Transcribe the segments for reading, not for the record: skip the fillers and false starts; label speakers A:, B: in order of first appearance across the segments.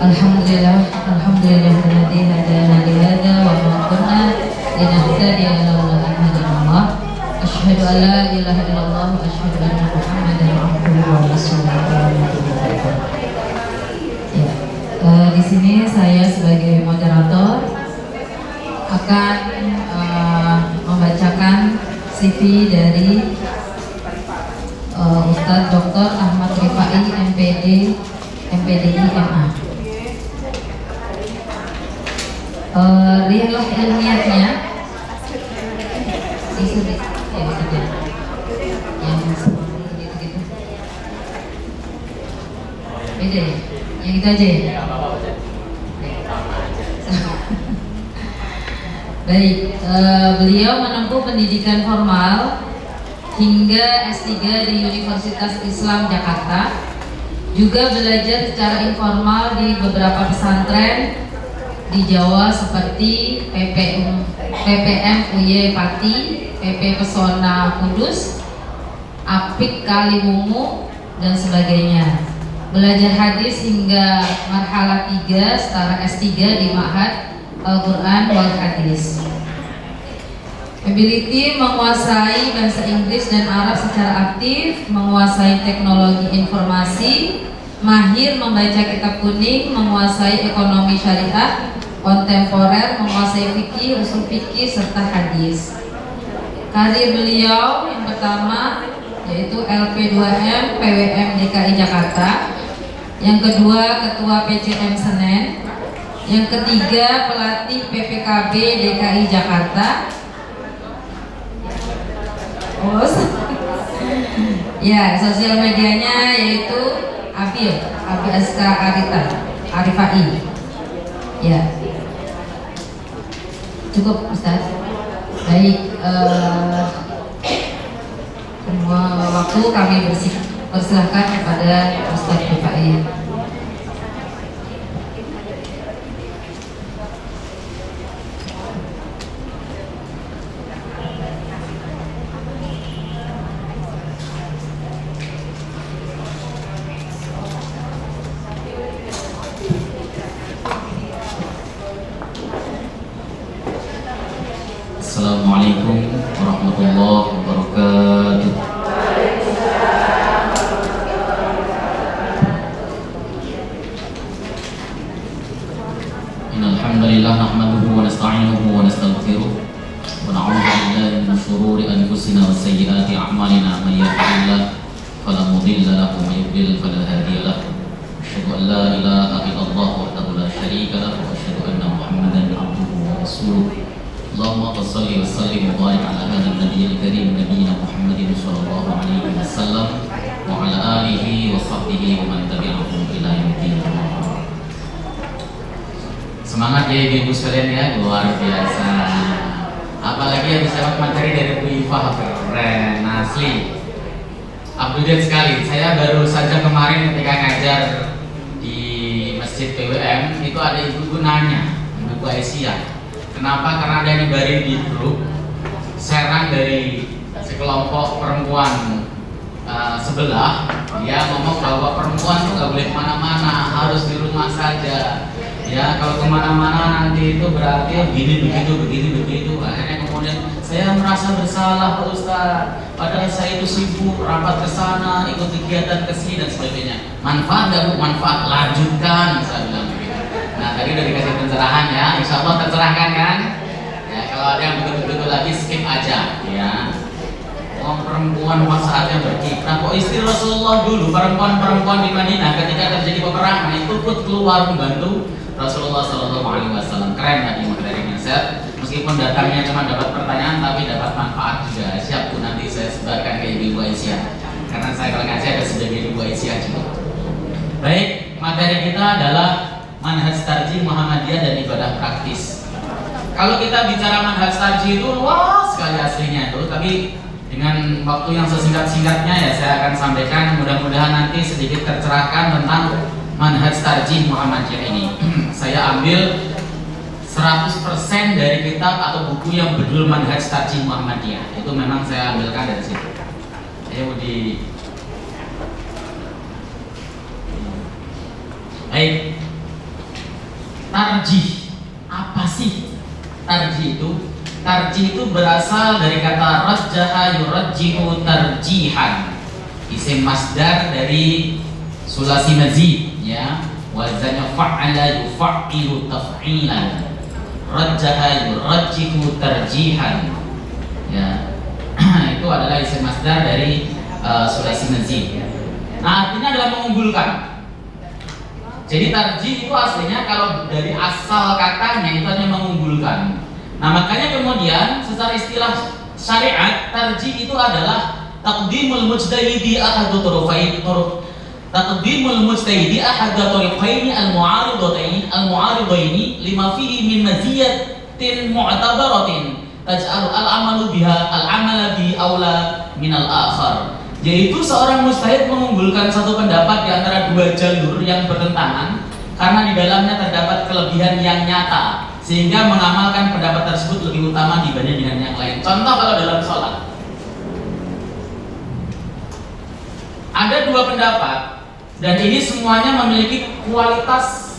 A: Alhamdulillahilladzi hadana li hadza wa ma kunna linahtadiya laula an hadana Allah. Asyhadu an la ilaha illallah wa asyhadu anna Muhammadan abduhu wa rasuluh. Di sini saya sebagai moderator akan membacakan CV dari Ustadz Dr. Ahmad Rifai, MPD, MPDI, MA. Rialah ilmiahnya disebut yang seperti gitu. Beda ya? Yang itu aja ya? Baik, beliau menempuh pendidikan formal hingga S3 di Universitas Islam Jakarta, juga belajar secara informal di beberapa pesantren di Jawa seperti PPM UY Pati, PP Pesona Kudus, Apik Kaliwungu, dan sebagainya. Belajar hadis hingga marhalah 3 setara S3 di Ma'had Al-Quran wal Hadis. Ability menguasai bahasa Inggris dan Arab secara aktif, menguasai teknologi informasi, mahir membaca kitab kuning, menguasai ekonomi syariah kontemporer, menguasai fikih, usul fikih, serta hadis. Karir beliau yang pertama yaitu LP2M PWM DKI Jakarta, yang kedua Ketua PCM Senen, yang ketiga pelatih PPKB DKI Jakarta. Ya, sosial medianya yaitu Abi Aska Arifai. Ya, cukup Ustaz. Baik, semua waktu kami persilahkan kepada Ustaz Rifai.
B: Assalamualaikum warahmatullahi wabarakatuh. Innal hamdalillah nahmaduhu wa nasta'inuhu wa nastaghfiruh wa na'udzu billahi min shururi anfusina wa sayyiati a'malina, may yahdihillahu fala mudilla lahu wa may yudlil fala hadiya lahu. Asyhadu an la ilaha illallah wahdahu la syarika lahu wa asyhadu anna Muhammadan abduhu wa rasuluh. Allahumma shalli wa sallim wa barik ala hadzal nabiyil karim nabiyina Muhammadin sallallahu alaihi wasallam wa ala alihi wa sahbihi wa man tabi'ahum ila yaumil qiyamah. Semangat ya ibu sekalian ya, luar biasa. Apalagi yang bisa dapat materi dari Bu Ifah, keren asli. Update sekali. Saya baru saja kemarin ketika ngajar di Masjid PWM itu ada ibu nanya, Ibu Aisyah. Kenapa? Karena ada nyebarin di grup sharean dari sekelompok perempuan sebelah. Dia ngomong bahwa perempuan tuh gak boleh kemana-mana, harus di rumah saja. Ya, kalau kemana-mana nanti itu berarti begini begitu. Akhirnya kemudian saya merasa bersalah Pak Ustaz. Padahal saya itu sibuk rapat ke sana, ikut kegiatan ke sini dan sebagainya. Manfaat gak Bu? Manfaat, lanjutkan, saya bilang begitu. Nah, tadi udah dikasih pencerahan ya, insya Allah tercerahkan kan? Ya, kalau ada yang begitu-begitu lagi skip aja ya. Perempuan saatnya berkiprah. Kok istri Rasulullah dulu, perempuan-perempuan di Madinah ketika terjadi peperangan itu ikut keluar membantu Rasulullah SAW. Keren tadi materinya Set. Meskipun datangnya cuma dapat pertanyaan tapi dapat manfaat juga. Siap Bu, nanti saya sebarkan ke Ibu Aisyah. Karena saya kalau ngaji ada sebagai Ibu Aisyah juga. Baik, materi kita adalah manhaj tarjih Muhammadiyah dan ibadah praktis. Kalau kita bicara manhaj tarjih itu luas sekali aslinya itu, tapi dengan waktu yang sesingkat-singkatnya ya saya akan sampaikan, mudah-mudahan nanti sedikit tercerahkan tentang manhaj tarjih Muhammadiyah ini. Saya ambil 100% dari kitab atau buku yang berjudul Manhaj Tarjih Muhammadiyah. Itu memang saya ambilkan dari situ. Ayo baik. Tarjih. Apa sih tarjih itu? Tarjih itu berasal dari kata rajjaha yurajjihu tarjihan. Isim masdar dari sulasi mazid, ya. Wazannya fa'ala yufa''ilu taf'ilan. Rajjaha yurajjihu tarjihan. Ya. Itu adalah isim masdar dari sulasi mazid. Nah, artinya adalah mengunggulkan. Jadi tarjih itu aslinya kalau dari asal katanya itu hanya mengunggulkan. Nah, makanya kemudian secara istilah syariat tarjih itu adalah taqdimul mujtahidi ahadu turufaini taqdimul mujtahidi ahadu turufaini al-mu'aridaini lima fihi min maziyatin mu'tabaratin taj'alu al-amalu biha al-amala bi aula min al-akhar. Yaitu seorang mujtahid mengunggulkan satu pendapat di antara dua jalur yang bertentangan karena di dalamnya terdapat kelebihan yang nyata sehingga mengamalkan pendapat tersebut lebih utama dibanding dengan yang lain. Contoh kalau dalam sholat ada dua pendapat dan ini semuanya memiliki kualitas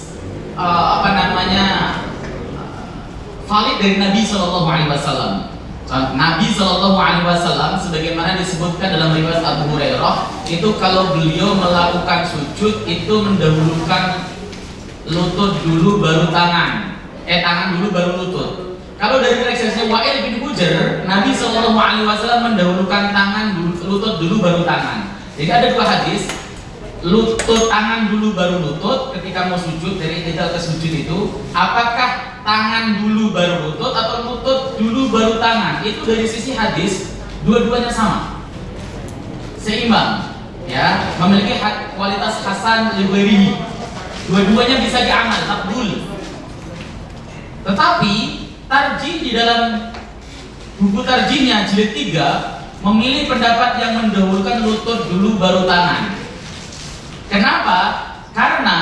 B: valid dari Nabi Shallallahu Alaihi Wasallam. Nabi Shallallahu Alaihi Wasallam sebagaimana disebutkan dalam riwayat Abu Hurairah itu kalau beliau melakukan sujud itu mendahulukan lutut dulu baru tangan, tangan dulu baru lutut. Kalau dari reaksinya Wa'il bin Hujr, Nabi Shallallahu Alaihi Wasallam mendahulukan tangan dulu, lutut dulu baru tangan. Jadi ada dua hadis, lutut tangan dulu baru lutut ketika mau sujud dari tidak ke sujud itu, apakah tangan dulu baru lutut atau lutut dulu baru tangan? Itu dari sisi hadis dua-duanya sama, seimbang, ya, memiliki kualitas hasan li ghairihi. Dua-duanya bisa diamal, takbul. Tetapi tarjih di dalam buku tarjihnya jilid 3 memilih pendapat yang mendahulukan lutut dulu baru tangan. Kenapa? Karena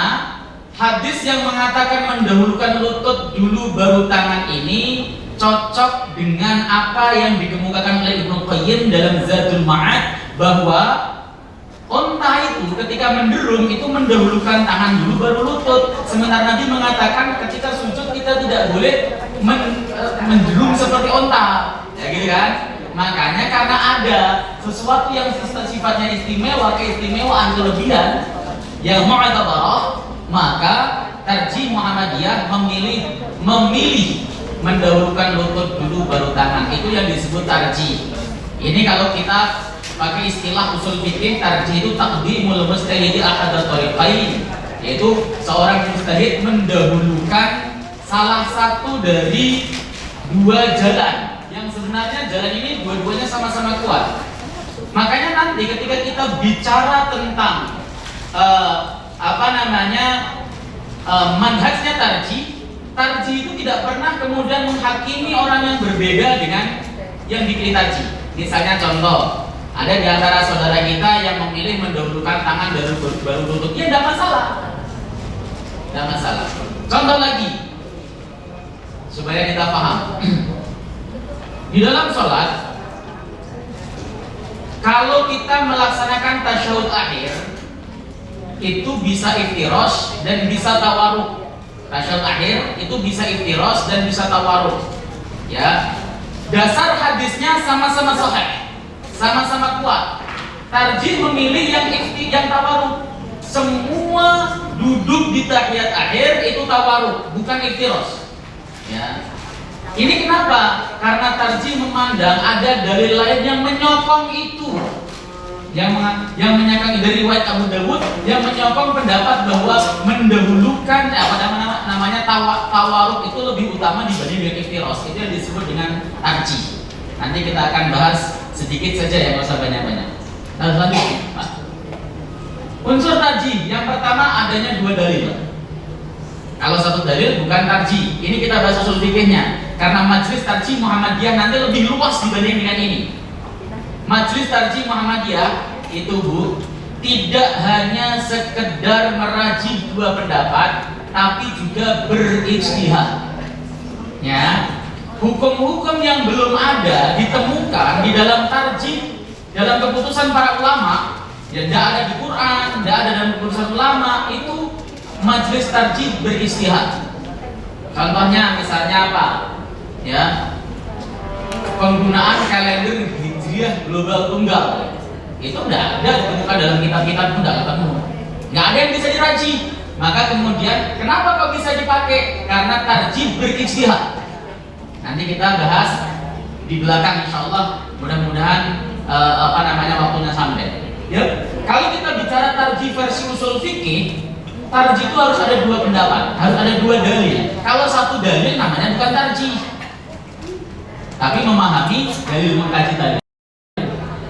B: hadis yang mengatakan mendahulukan lutut dulu baru tangan ini cocok dengan apa yang dikemukakan oleh Ibnu Qayyim dalam Zadul Ma'ad bahwa unta itu ketika menderum itu mendahulukan tangan dulu baru lutut. Sementara Nabi mengatakan ketika sujud kita tidak boleh menderum seperti unta, ya gitu kan? Makanya karena ada sesuatu yang sifatnya istimewa, keistimewaan, kelebihan yang mu'tabarah, maka tarjih Muhammadiyah memilih mendahulukan lutut dulu baru tangan. Itu yang disebut tarjih. Ini kalau kita pakai istilah usul fikih, tarjih itu taqdimul mujtahidi ahad thariqain, yaitu seorang mujtahid mendahulukan salah satu dari dua jalan yang sebenarnya jalan ini dua-duanya sama-sama kuat. Makanya nanti ketika kita bicara tentang manhajnya tarjih itu tidak pernah kemudian menghakimi orang yang berbeda dengan yang dipilih tarjih. Misalnya contoh, ada di antara saudara kita yang memilih mendahulukan tangan baru lutut, ya tidak masalah, tidak masalah. Contoh lagi supaya kita paham. Di dalam sholat, kalau kita melaksanakan tasyahud akhir, itu bisa iftirosh dan bisa tawaruk. Tasyahud akhir itu bisa iftirosh dan bisa tawaruk. Ya, dasar hadisnya sama-sama sahih, sama-sama kuat. Tarjih memilih yang tawaruk. Semua duduk di tahiyat akhir itu tawaruk, bukan iftirosh. Ya. Ini kenapa? Karena tarjih memandang ada dalil lain yang menyokong itu, yang menyokong dari riwayat Abu Dawud yang menyokong pendapat bahwa mendahulukan namanya tawaruk itu lebih utama dibanding dengan iftiros. Itu yang disebut dengan tarjih. Nanti kita akan bahas sedikit saja ya, nggak usah banyak-banyak. Lanjut, Pak. Unsur tarjih yang pertama adanya dua dalil. Kalau satu dalil bukan tarjih. Ini kita bahas usul fikihnya. Karena majelis tarjih Muhammadiyah nanti lebih luas dibanding dengan ini. Majelis tarjih Muhammadiyah itu, Bu, tidak hanya sekedar merajih dua pendapat, tapi juga berijtihad. Ya, hukum-hukum yang belum ada ditemukan di dalam tarjih, dalam keputusan para ulama, ya tidak ada di Quran, tidak ada dalam keputusan ulama, itu majelis tarjih berijtihad. Contohnya misalnya apa? Ya, penggunaan kalender hijriah global tunggal itu tidak ada ditemukan dalam kitab-kitab, itu tidak ketemu, nggak ada yang bisa diraji. Maka kemudian kenapa kok bisa dipakai? Karena tarjih berijtihad. Nanti kita bahas di belakang, insya Allah. Mudah-mudahan waktunya sampai. Ya, kalau kita bicara tarjih versi usul fikih, tarjih itu harus ada dua pendapat, harus ada dua dalil. Kalau satu dalil namanya bukan tarjih, tapi memahami dalil, mengkaji dalil.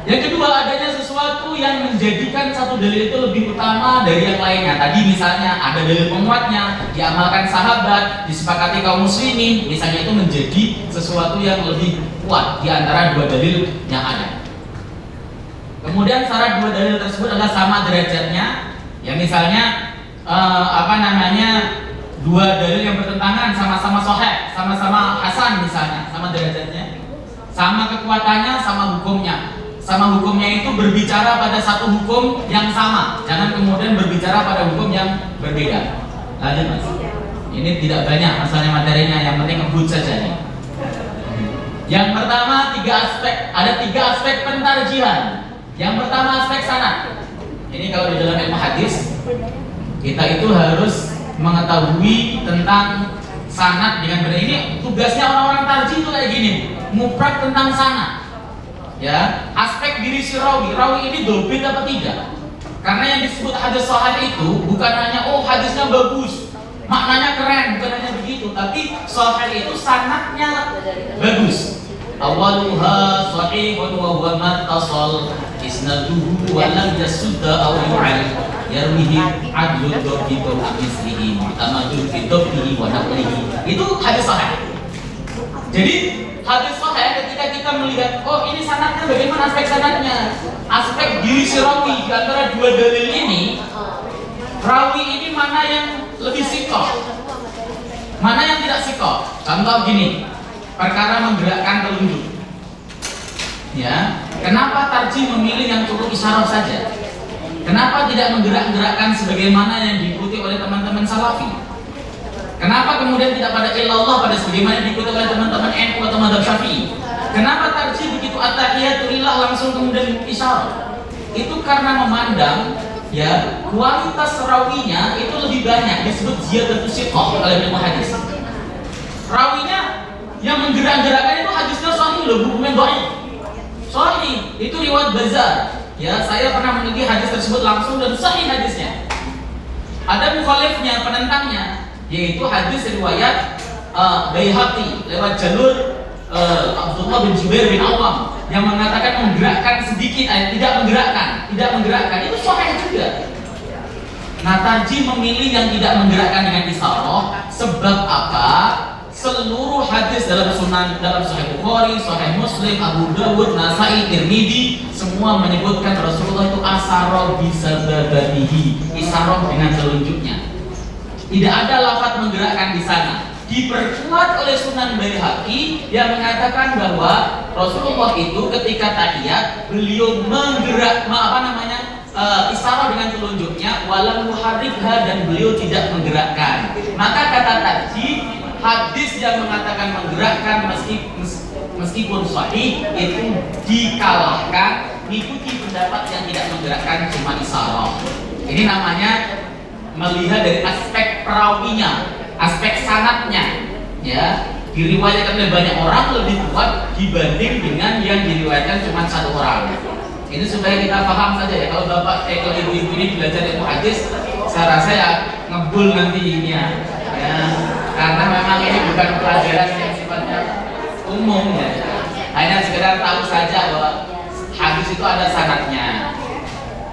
B: Yang kedua, adanya sesuatu yang menjadikan satu dalil itu lebih utama dari yang lainnya. Tadi misalnya ada dalil penguatnya, diamalkan sahabat, disepakati kaum muslimin, misalnya itu menjadi sesuatu yang lebih kuat di antara dua dalil yang ada. Kemudian syarat dua dalil tersebut adalah sama derajatnya. Ya misalnya dua dalil yang bertentangan, sama-sama sahih, sama-sama hasan misalnya, sama derajatnya, sama kekuatannya, sama hukumnya. Sama hukumnya itu berbicara pada satu hukum yang sama, jangan kemudian berbicara pada hukum yang berbeda. Lanjut mas. Ini tidak banyak masalahnya materinya, yang penting ngebut saja nih. Yang pertama ada tiga aspek pentarjihan. Yang pertama aspek sanad. Ini kalau di dalam ilmu hadis kita itu harus mengetahui tentang sanad dengan benar. Ini tugasnya orang-orang tarjih itu kayak gini, muprak tentang sanad. Ya, aspek diri si rawi ini dobit apa tidak? Karena yang disebut hadis sahih itu bukan hanya hadisnya bagus, maknanya keren, bukan hanya begitu, tapi sahih itu sanadnya bagus. Awaluha sahihun wa huwa mattasal isnaduhu wa lam yasudda aw yu'al yarwihi adlun dobitun amislihi mu'tamadun fi dobbihi wa naqlihi. Itu hadis sahih. Jadi hadis sahih ketika kita melihat ini sanadnya bagaimana, aspek sanadnya, aspek diri si rawi di antara dua dalil ini, rawi ini mana yang lebih sikoh, mana yang tidak sikoh. Contoh gini, perkara menggerakkan telunjuk. Ya, kenapa tarjih memilih yang cukup isyarah saja? Kenapa tidak menggerak-gerakkan sebagaimana yang diikuti oleh teman-teman salafi? Kenapa kemudian tidak pada illallah pada sebagaimana diikuti oleh teman-teman NU atau mazhab Syafi'i? Kenapa tarjih begitu at-tahiyatulillah langsung kemudian isyarah? Itu karena memandang ya kualitas rawinya itu lebih banyak, disebut ziyadatus siqah oleh ilmu hadis. Rawinya yang menggerak-gerakkan itu hadisnya sahih loh, bukan dhaif. Sahih, itu riwayat Bazzar. Ya, saya pernah meneliti hadis tersebut langsung dan sahih hadisnya. Ada mukhalifnya, penentangnya, yaitu hadis riwayat Baihaqi lewat jalur Abdullah bin Jubair bin Awam yang mengatakan menggerakkan sedikit, tidak menggerakkan itu sahih juga. Nah, tarjih memilih yang tidak menggerakkan dengan isyarah sebab apa? Seluruh hadis dalam sunan, dalam Sahih Bukhari, Sahih Muslim, Abu Dawud, Nasai, Tirmidzi, semua menyebutkan Rasulullah itu asara bisababatihi, isyarah dengan telunjuknya. Tidak ada lafaz menggerakkan di sana. Diperkuat oleh Sunan Baihaqi yang mengatakan bahwa Rasulullah itu ketika tahiyat beliau isyarah dengan telunjuknya, walam muharrikha, dan beliau tidak menggerakkan. Maka kata tarjih, hadis yang mengatakan menggerakkan meskipun sahih itu dikalahkan, mengikuti pendapat yang tidak menggerakkan cuma isyarah. Ini namanya melihat dari aspek perawinya, aspek sanadnya, ya, diriwayatkan oleh banyak orang lebih kuat dibanding dengan yang diriwayatkan cuma satu orang. Ini supaya kita paham saja ya. Kalau bapak, kalau ibu-ibu ini belajar ilmu hadis, saya rasa ya ngebul nanti ini ya, karena memang ini bukan pelajaran yang sifatnya umum ya. Hanya sekedar tahu saja bahwa hadis itu ada sanadnya.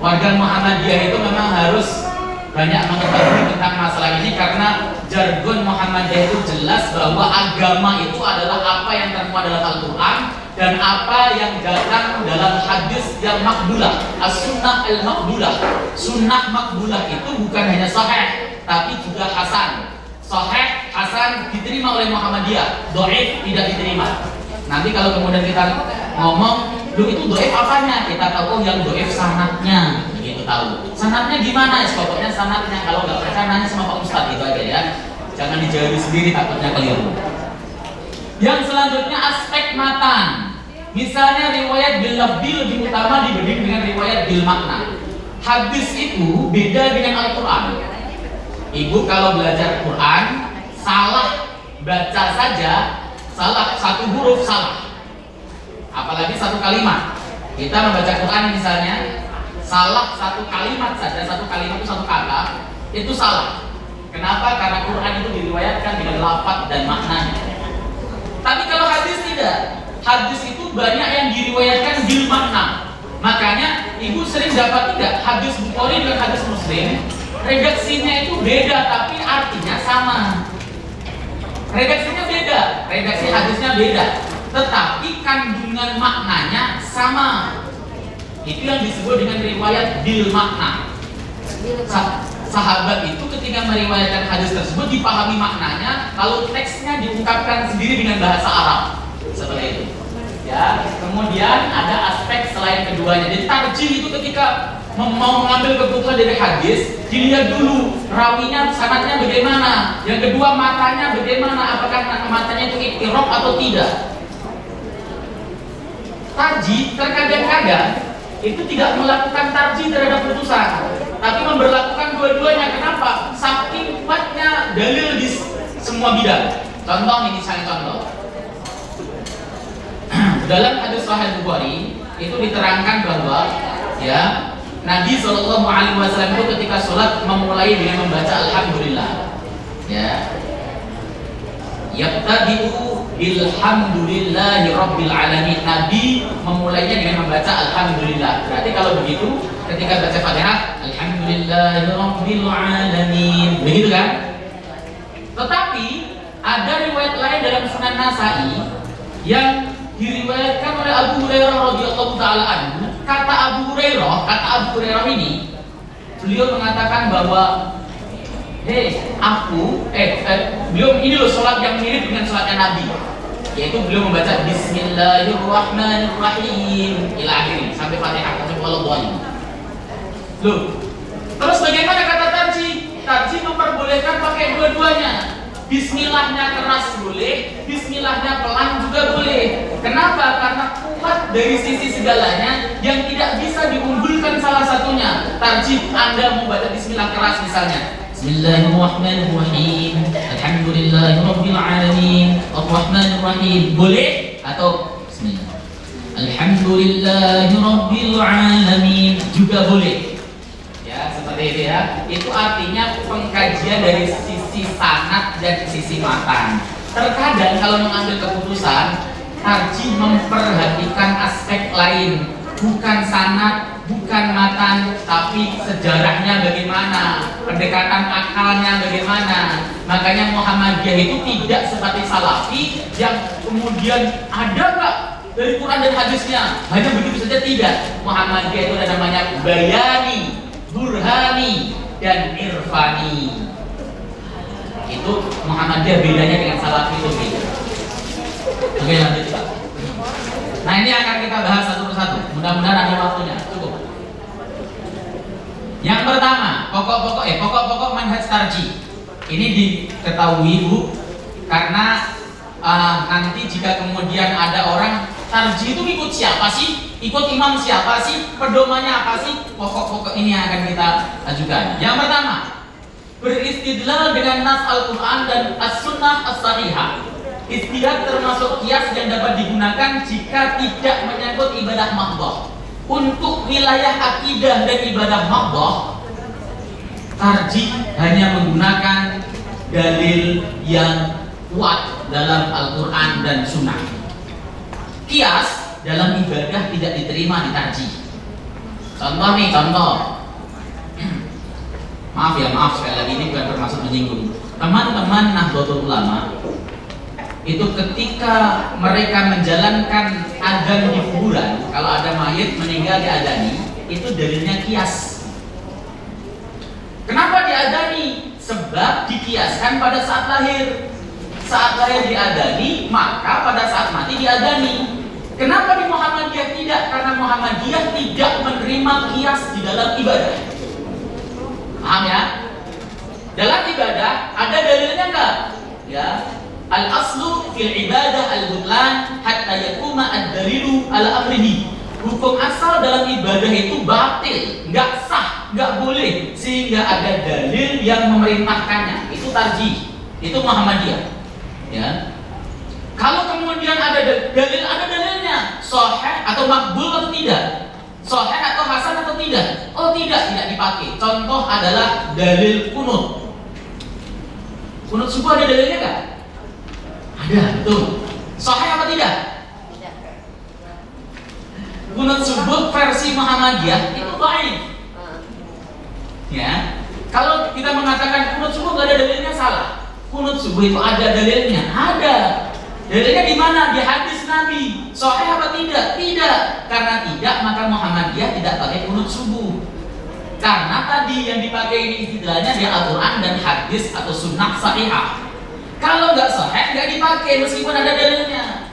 B: Warga Muhammadiyah itu memang harus banyak mengetahui tentang masalah ini karena jargon Muhammadiyah itu jelas bahwa agama itu adalah apa yang termuat dalam Al-Quran dan apa yang datang dalam hadis yang makbulah, as-sunnah al-makbulah. Sunnah makbulah itu bukan hanya sahih tapi juga hasan. Sahih, hasan diterima oleh Muhammadiyah, dhaif tidak diterima. Nanti kalau kemudian kita ngomong, itu dhaif apanya? Kita tahu yang dhaif sanadnya. Tahu sanadnya gimana ya, pokoknya sanadnya. Kalau nggak percaya nanya sama Pak Ustadz, gitu aja ya, jangan jangan dijawab sendiri, takutnya keliru. Yang selanjutnya aspek matan. Misalnya riwayat bil lafzi lebih utama dibanding dengan riwayat bil makna. Hadis itu beda dengan Al-Quran. Ibu kalau belajar Quran, salah baca saja, salah satu huruf salah. Apalagi satu kalimat. Kita membaca Quran misalnya, salah satu kalimat saja, satu kalimat itu satu kata, itu salah. Kenapa? Karena Quran itu diriwayatkan dengan lafaz dan maknanya. Tapi kalau hadis tidak. Hadis itu banyak yang diriwayatkan bil makna. Makanya ibu sering dapat tidak hadis Bukhari dengan hadis Muslim, redaksinya itu beda tapi artinya sama. Redaksinya beda, redaksi hadisnya beda, tetapi kandungan maknanya sama. Itu yang disebut dengan riwayat bil makna. Sahabat itu ketika meriwayatkan hadis tersebut dipahami maknanya, lalu teksnya diungkapkan sendiri dengan bahasa Arab. Seperti itu. Ya, kemudian ada aspek selain keduanya. Jadi tarjih itu ketika mau mengambil keputusan dari hadis, dilihat dulu rawinya, sanadnya bagaimana. Yang kedua matanya bagaimana, apakah matanya itu ittirab atau tidak. Tarjih terkadang-kadang itu tidak melakukan tarjih terhadap putusan, tapi memberlakukan dua-duanya. Kenapa? Saking kuatnya dalil di semua bidang. Contoh ini saya contoh. Dalam hadis Sahih Bukhari itu diterangkan bahwa ya Nabi Shallallahu Alaihi Wasallam itu ketika sholat memulai dengan membaca Alhamdulillah. Ya, yabtadi'u bilhamdulillahi rabbil alamin. Nabi memulainya dengan membaca Alhamdulillah. Berarti kalau begitu ketika baca Fatihah Alhamdulillahi rabbil alamin, begitu kan? Tetapi ada riwayat lain dalam Sunan Nasa'i yang diriwayatkan oleh Abu Hurairah radhiyallahu taala anhu. Kata Abu Hurairah ini, beliau mengatakan bahwa beliau ini loh sholat yang mirip dengan sholatnya Nabi, yaitu beliau membaca Bismillahirrahmanirrahim ila akhir sampai Fatihah sampai Waladhdallin. Loh, terus bagaimana kata tarjih? Tarjih memperbolehkan pakai dua-duanya. Bismillahnya keras boleh, bismillahnya pelan juga boleh. Kenapa? Karena kuat dari sisi segalanya yang tidak bisa diunggulkan salah satunya. Tarjih Anda mau baca bismillah keras misalnya. Bismillahirrahmanirrahim. Alhamdulillahirabbil alamin. Arrahmanirrahim. Boleh atau bismillah. Alhamdulillahirabbil alamin juga boleh. Ya, seperti itu ya. Itu artinya pengkajian dari sisi sanad dan sisi matan. Terkadang kalau mengambil keputusan, tarjih memperhatikan aspek lain, bukan sanad, bukan matan, tapi sejarahnya bagaimana, pendekatan akalnya bagaimana. Makanya Muhammadiyah itu tidak seperti Salafi yang kemudian ada nggak dari Quran dan hadisnya, hanya begitu saja, tidak. Muhammadiyah itu ada namanya bayani, burhani, dan irfani. Itu Muhammadiyah bedanya dengan Salafi itu beda. Oke, lanjut Pak. Nah, ini akan kita bahas satu persatu. Mudah-mudahan ada waktunya. Cukup. Yang pertama, pokok-pokok manhaj tarjih. Ini diketahui Bu, karena nanti jika kemudian ada orang tarjih itu ikut siapa sih? Ikut imam siapa sih? Pedomannya apa sih? Pokok-pokok ini yang akan kita ajukan. Yang pertama, beristidlal dengan nas Al-Quran dan As-Sunnah As-Sahihah. Istihad termasuk kias yang dapat digunakan jika tidak menyangkut ibadah mahdhah. Untuk wilayah akidah dan ibadah mahdhah, tarjih hanya menggunakan dalil yang kuat dalam Al-Quran dan Sunnah. Kias dalam ibadah tidak diterima di tarjih. Contoh. Maaf sekali lagi ini bukan termasuk menyinggung. Teman-teman Nahdlatul Ulama itu ketika mereka menjalankan adzan di kuburan, kalau ada mayit meninggal diadzani, itu dalilnya kias. Kenapa diadzani? Sebab dikiaskan pada saat lahir. Saat lahir diadzani, maka pada saat mati diadzani. Kenapa di Muhammadiyah tidak? Karena Muhammadiyah tidak menerima kias di dalam ibadah. Paham ya? Dalam ibadah ada dalilnya enggak? Ya, al-aslu fil ibadah al-butlan hatta yakuma ad-dalilu ala amrihi. Hukum asal dalam ibadah itu batil, nggak sah, nggak boleh, sehingga ada dalil yang memerintahkannya. Itu tarjih, itu Muhammadiyah. Ya. Kalau kemudian ada dalil, ada dalilnya, sahih atau makbul atau tidak, sahih atau hasan atau tidak. Oh tidak dipakai. Contoh adalah dalil kunut. Kunut subuh ada dalilnya nggak? Ada, betul. Sahih apa tidak? Kunut subuh versi Muhammadiyah itu dhaif. Ya. Kalau kita mengatakan kunut subuh nggak ada dalilnya, salah. Kunut subuh itu ada dalilnya, ada. Dalilnya di mana? Di hadis Nabi. Sahih apa tidak? Tidak. Karena tidak, maka Muhammadiyah tidak pakai kunut subuh. Karena tadi yang dipakai ini istilahnya di Al-Quran dan hadis atau sunnah sahihah. Kalau nggak sahih nggak dipakai meskipun ada dalilnya.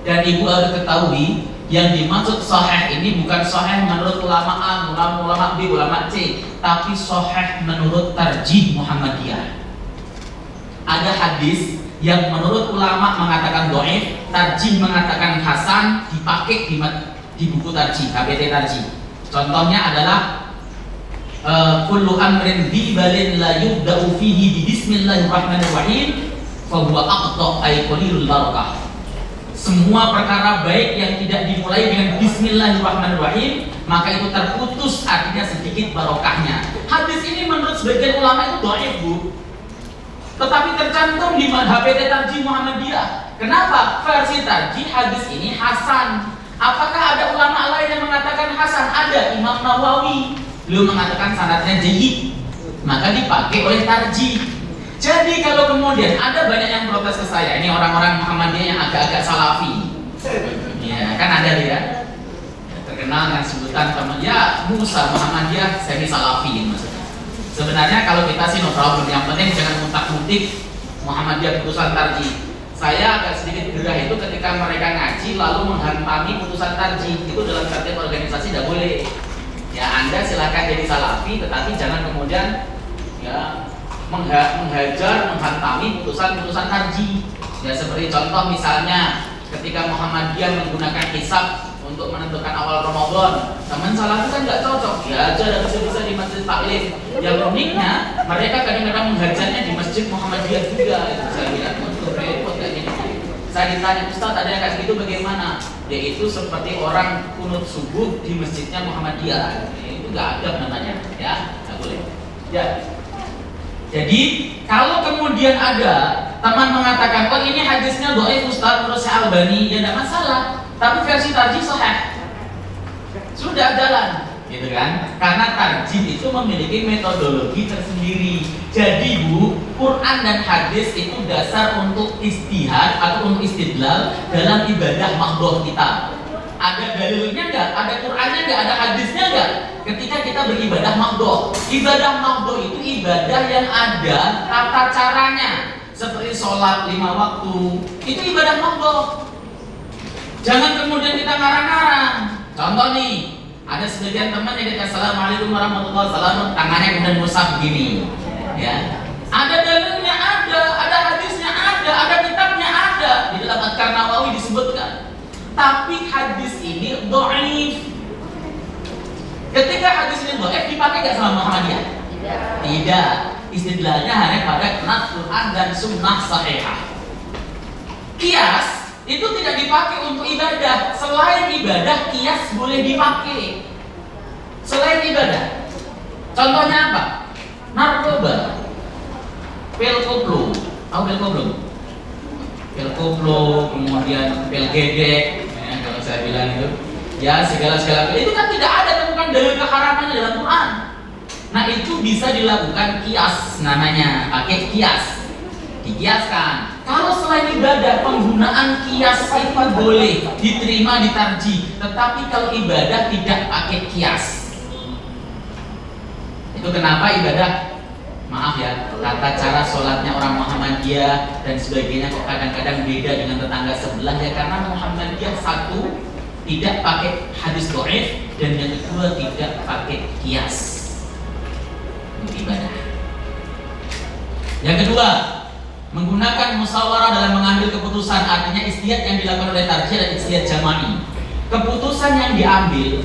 B: Dan ibu harus ketahui, yang dimaksud sahih ini bukan sahih menurut ulama A, ulama B, ulama C, tapi sahih menurut tarjih Muhammadiyah. Ada hadis yang menurut ulama mengatakan dhaif, tarjih mengatakan hasan, dipakai di buku tarjih, HBT tarjih. Contohnya adalah kullu amrin dhibalin la yubda'u fihi bi bismillahirrahmanirrahim fa huwa aqta ay qalilul barakah. Semua perkara baik yang tidak dimulai dengan bismillahirrahmanirrahim, maka itu terputus, artinya sedikit barokahnya. Hadis ini menurut sebagian ulama itu dhaif, Bu. Tetapi tercantum di HBT tarjih Muhammadiyah. Kenapa? Versi tarjih hadis ini hasan. Apakah ada ulama lain yang mengatakan hasan? Ada, Imam Nawawi. Beliau mengatakan sanadnya jayyid. Maka dipakai oleh tarjih. Jadi kalau kemudian ada banyak yang protes ke saya, ini orang-orang Muhammadiyah yang agak-agak salafi. Ya, kan ada dia. Terkenal dengan sebutan teman, ya Musa Muhammadiyah semi salafi maksudnya. Sebenarnya kalau kita sih no problem, yang penting jangan mutak-mutik Muhammadiyah putusan tarjih. Saya agak sedikit gerah itu ketika mereka ngaji lalu menghantami putusan tarjih. Itu dalam setiap organisasi tidak boleh. Ya Anda silakan jadi salafi, tetapi jangan kemudian ya menghajar, menghantami putusan-putusan tarjih. Ya seperti contoh misalnya ketika Muhammadiyah menggunakan hisab untuk menentukan awal Ramadan, teman salafi kan nggak cocok. Ya aja dan bisa di masjid taklim. Yang uniknya mereka kadang-kadang menghajarnya di masjid Muhammadiyah juga. Itu saya bilang untuk repot kayak gini. Saya ditanya, Ustaz ada yang kayak gitu bagaimana? Yaitu seperti orang kunut subuh di masjidnya Muhammadiyah. Itu nggak ada namanya, ya nggak boleh. Ya. Jadi kalau kemudian ada teman mengatakan, oh ini hadisnya dhaif Ustaz menurut Syekh Albani, ya tidak masalah. Tapi versi tarjih sahih. Sudah jalan, gitu kan? Karena tarjih itu memiliki metodologi tersendiri. Jadi Bu, Quran dan hadis itu dasar untuk istihad atau untuk istidlal dalam ibadah mahdhah kita. Ada dalilnya nggak? Ada Qurannya nggak? Ada hadisnya nggak? Ketika kita beribadah mahdhah, ibadah mahdhah itu ibadah yang ada tata caranya, seperti sholat 5 waktu, itu ibadah mahdhah. Jangan kemudian kita ngarang-ngarang. Contoh nih, ada sebagian teman yang ketika assalamualaikum warahmatullahi wabarakatuh, tangannya kemudian musaf begini, ya. Ada dalilnya, ada hadisnya, ada kitabnya, ada di dalam Adhkar Nawawi disebutkan. Tapi hadis ini dhaif. Ketika hadis ini dhaif, dipakai nggak sama Muhammadiyah? Tidak. Istidlalnya hanya pada Quran dan sunnah sahihah. Kias itu tidak dipakai untuk ibadah. Selain ibadah, kias boleh dipakai. Selain ibadah. Contohnya apa? Narkoba, pil koplo. Tahu pil koplo? Pil koplo, kemudian pil gedek. Kalau saya bilang itu, ya segala-segala itu kan tidak ada temukan dalil keharamannya dalam Quran. Nah itu bisa dilakukan kias namanya, pakai kias, dikiaskan. Kalau selain ibadah, penggunaan kias itu boleh diterima di tarjih, tetapi kalau ibadah tidak pakai kias. Itu kenapa ibadah, maaf ya, tata cara sholatnya orang Muhammadiyah dan sebagainya kok kadang-kadang beda dengan tetangga sebelah, ya karena Muhammadiyah satu tidak pakai hadis dhaif dan yang kedua tidak pakai kias untuk ibadah. Yang kedua, menggunakan musyawarah dalam mengambil keputusan, artinya ijtihad yang dilakukan oleh tarjih dan ijtihad jama'i. Keputusan yang diambil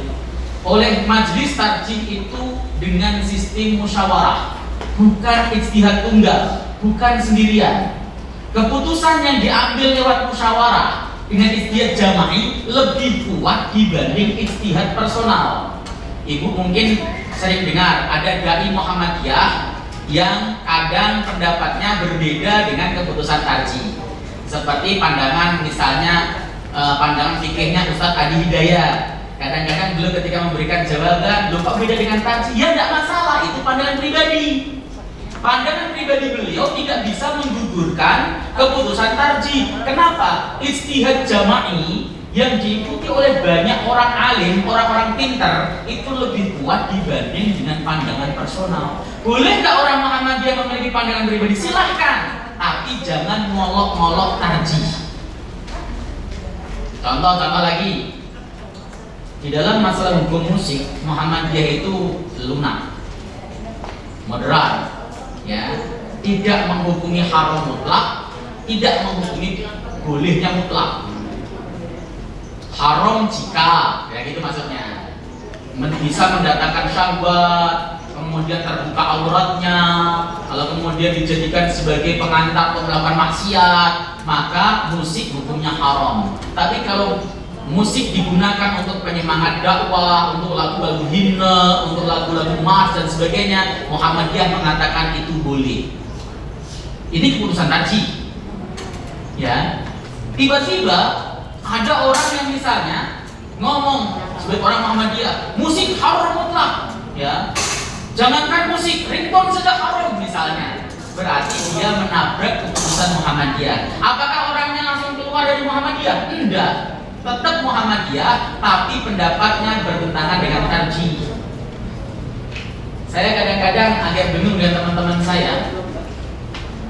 B: oleh majelis tarjih itu dengan sistem musyawarah, bukan ijtihad tunggal, bukan sendirian. Keputusan yang diambil lewat musyawarah dengan ijtihad jama'i lebih kuat dibanding ijtihad personal. Ibu mungkin sering dengar ada dai Muhammadiyah yang kadang pendapatnya berbeda dengan keputusan tarjih. Seperti pandangan misalnya pandangan fikihnya Ustadz Adi Hidayat. Kadang-kadang beliau ketika memberikan jawaban, lupa beda dengan tarjih. Ya tidak masalah, itu pandangan pribadi. Pandangan pribadi beliau tidak bisa menggugurkan keputusan tarjih. Kenapa? Ijtihad jama'i yang diikuti oleh banyak orang alim, orang-orang pintar itu lebih kuat dibanding dengan pandangan personal. Boleh nggak orang Muhammadiyah memiliki pandangan pribadi? Silahkan, tapi jangan molok-molok tarjih. Contoh lagi, di dalam masalah hukum musik Muhammadiyah itu lunak, moderat, ya, tidak menghukumi haram mutlak, tidak menghukumi bolehnya mutlak. Haram jika, ya gitu maksudnya, bisa mendatangkan syahwat, kemudian terbuka auratnya, kalau kemudian dijadikan sebagai pengantar untuk melakukan maksiat, maka musik hukumnya haram. Tapi kalau musik digunakan untuk penyemangat dakwah, untuk lagu-lagu himne, untuk lagu-lagu mars dan sebagainya, Muhammadiyah mengatakan itu boleh. Ini keputusan tarjih. Ya, tiba-tiba ada orang yang misalnya ngomong sebagai orang Muhammadiyah, musik haram mutlak, ya. Jangankan musik, ringtone saja haram misalnya. Berarti dia menabrak keputusan Muhammadiyah. Apakah orangnya langsung keluar dari Muhammadiyah? Tidak. Tetap Muhammadiyah, tapi pendapatnya bertentangan dengan tarjih. Saya kadang-kadang agak bingung dengan teman-teman saya.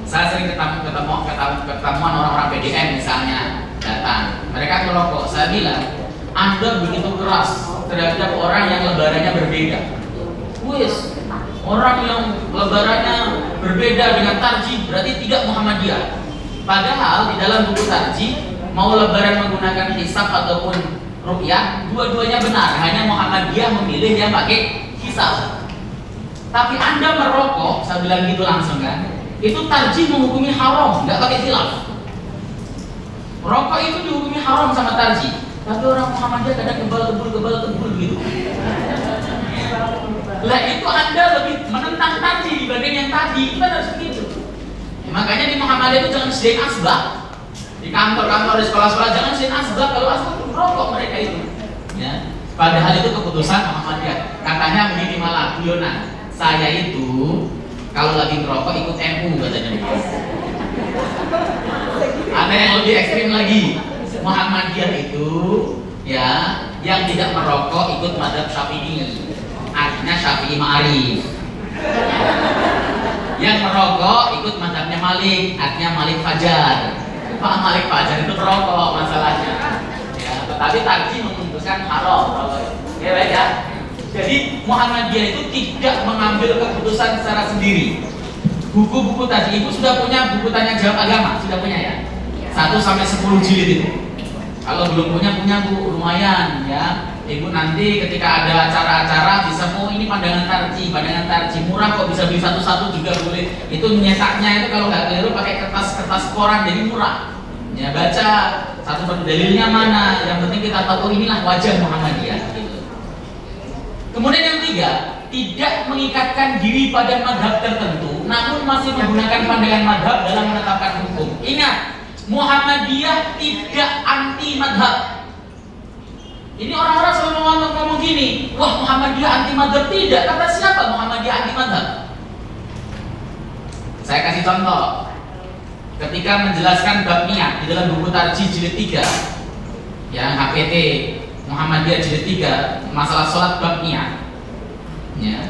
B: Saya sering ketemuan orang-orang PDN misalnya datang, mereka merokok. Saya bilang, Anda begitu keras terhadap orang yang lebarannya berbeda. Wis, orang yang lebarannya berbeda dengan tarjih berarti tidak Muhammadiyah. Padahal di dalam buku tarjih, mau lebaran menggunakan hisab ataupun ruqyah, dua-duanya benar. Hanya Muhammadiyah memilih yang pakai hisab. Tapi Anda merokok, saya bilang gitu langsung kan, itu tarjih menghukumi haram, nggak pakai khilaf. Rokok itu dihukumi haram sama tarjih. Tapi orang Muhammadiyah kadang kebal-kebul gitu. Lah itu Anda lebih menentang tarjih dibanding yang tadi. Itu harus begitu. Ya, makanya di Muhammadiyah itu jangan sediain asbak. Di kantor-kantor, di sekolah-sekolah jangan sediain asbak. Kalau asbak rokok mereka itu. Ya. Padahal itu keputusan Muhammadiyah. Katanya begini malah, Yona, saya itu kalau lagi merokok ikut MU katanya. Ada yang lebih ekstrim lagi. Muhammadiyah itu ya yang tidak merokok ikut mazhab Syafi'i. Artinya Syafi'i Ma'arif. Yang merokok ikut mazhabnya Malik, artinya Malik Fajar. Pak Malik Fajar itu merokok masalahnya. Ya, tetapi tarjih memutuskan haram. Ya baik ya. Jadi Muhammadiyah itu tidak mengambil keputusan secara sendiri. Buku-buku tadi ibu sudah punya buku tanya jawab agama, sudah punya ya? 1 sampai 10 jilid itu. Kalau belum punya Bu, lumayan ya. Ibu nanti ketika ada acara-acara bisa, oh ini pandangan tarjih murah kok, bisa beli satu-satu juga boleh. Itu nyetaknya itu kalau nggak keliru pakai kertas koran, jadi murah. Ya baca satu dalilnya mana, yang penting kita tahu inilah wajah Muhammadiyah. Kemudian yang ketiga, tidak mengikatkan diri pada madhab tertentu, namun masih menggunakan pandangan madhab dalam menetapkan hukum. Ingat, Muhammadiyah tidak anti madhab. Ini orang-orang selalu ngomong gini, wah Muhammadiyah anti madhab. Tidak, kata siapa Muhammadiyah anti madhab? Saya kasih contoh. Ketika menjelaskan bab niat di dalam buku tarjih jilid 3, yang HPT Muhammadiyah jilid 3, masalah sholat bab niat, ya,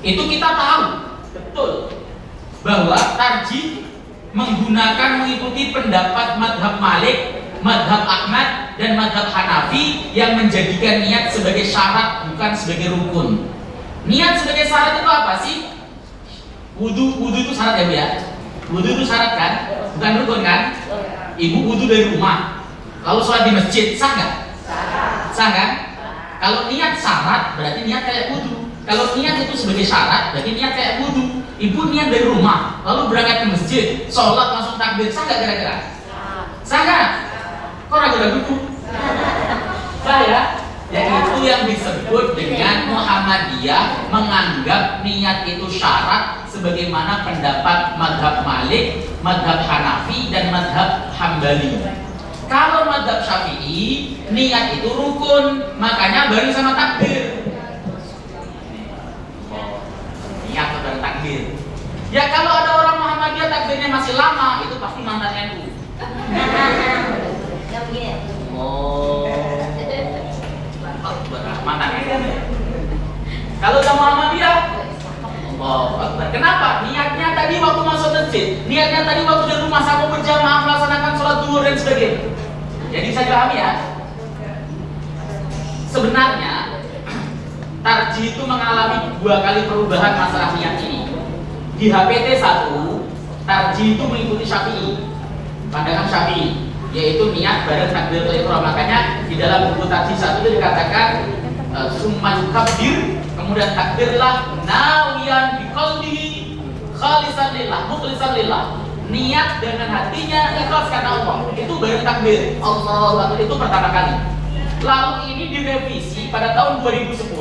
B: itu kita tahu betul bahwa tarjih mengikuti pendapat madhab Malik, madhab Ahmad, dan madhab Hanafi yang menjadikan niat sebagai syarat bukan sebagai rukun. Niat sebagai syarat itu apa sih? Wudu itu syarat ya Bu ya. Wudu itu syarat kan? Bukan rukun kan? Ibu wudu dari rumah, lalu sholat di masjid, sah nggak? Sah kan? Kalau niat syarat berarti niat kayak wudu. Kalau niat itu sebagai syarat berarti niat kayak wudu. Ibu niat dari rumah, lalu berangkat ke masjid, sholat langsung takbir, sah nggak kira-kira? Sah nggak? Kok ragu-ragu tuh? Sah ya? Itu yang disebut dengan Muhammadiyah menganggap niat itu syarat, sebagaimana pendapat madhab Malik, madhab Hanafi, dan madhab Hambali. Kalau madhab Syafi'i, niat itu rukun, makanya bareng sama takbir. Niat bareng takbir. Ya kalau ada orang Muhammadiyah takbirnya masih lama, itu pasti mantan NU. Oh, mantan NU. Kalau udah Muhammadiyah, oh, kenapa? Niatnya tadi waktu masuk masjid, niatnya tadi waktu di rumah sama berjamaah melaksanakan sholat zuhur dan sebagainya. Jadi saya pahami ya. Sebenarnya Tarji itu mengalami 2 kali perubahan masalah niat ini. Di HPT 1, Tarji itu mengikuti Syafi'i, pandangan Syafi'i, yaitu niat bareng takbiratul ihram. Makanya di dalam buku Tarji 1 itu dikatakan summa yukabbir, kemudian takbirlah nawiyan biqalbihi khalisan lillah, mukhlisan lillah, niat dengan hatinya ikhlas karena Allah, itu baru takbir Allahu Akbar, itu pertama kali. Lalu ini direvisi pada tahun 2010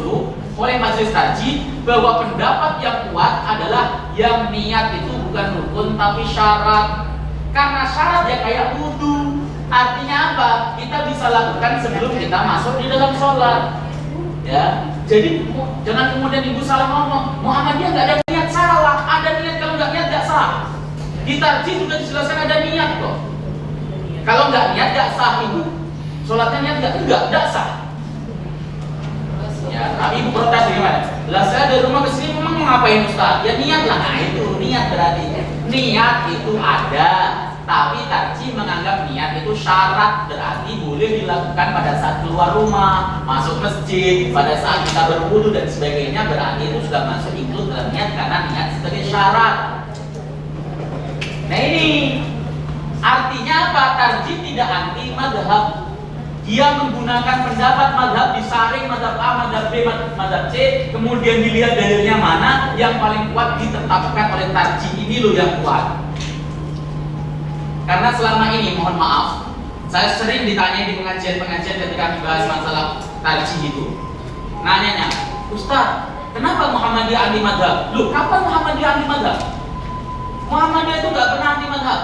B: oleh Majelis Tarji bahwa pendapat yang kuat adalah yang niat itu bukan rukun tapi syarat. Karena syarat ya kayak wudu, artinya apa? Kita bisa lakukan sebelum kita masuk di dalam sholat. Ya, jadi jangan kemudian ibu salah ngomong, Muhammadiyah nggak ada niat, salah. Ada niat, kalau nggak niat nggak sah. Di Tarji juga dijelaskan ada niat kok. Kalau nggak niat nggak sah ibu. Sholatnya niat nggak sah. Ya, tapi ibu protes gimana? Lah saya dari rumah ke sini memang mau ngapain Ustaz? Ya niat lah, nah itu niat berarti. Niat itu ada, tapi Tarji menganggap niat itu syarat, berarti boleh dilakukan pada saat keluar rumah, masuk masjid, pada saat kita berwudu dan sebagainya, berarti itu sudah masuk include dalam niat karena niat sebagai syarat. Nah ini artinya apa? Tarji tidak anti madhab. Dia menggunakan pendapat madhab, disaring madhab A, madhab B, madhab C, kemudian dilihat dalilnya mana yang paling kuat, ditetapkan oleh Tarji. Ini loh yang kuat. Karena selama ini, mohon maaf, saya sering ditanya di pengajian-pengajian ketika dibahas masalah Tarji itu. Nanyanya, Ustaz, kenapa Muhammadiyah anti madhab? Loh, kapan Muhammadiyah anti madhab? Muhammadiyah itu gak pernah anti madhab,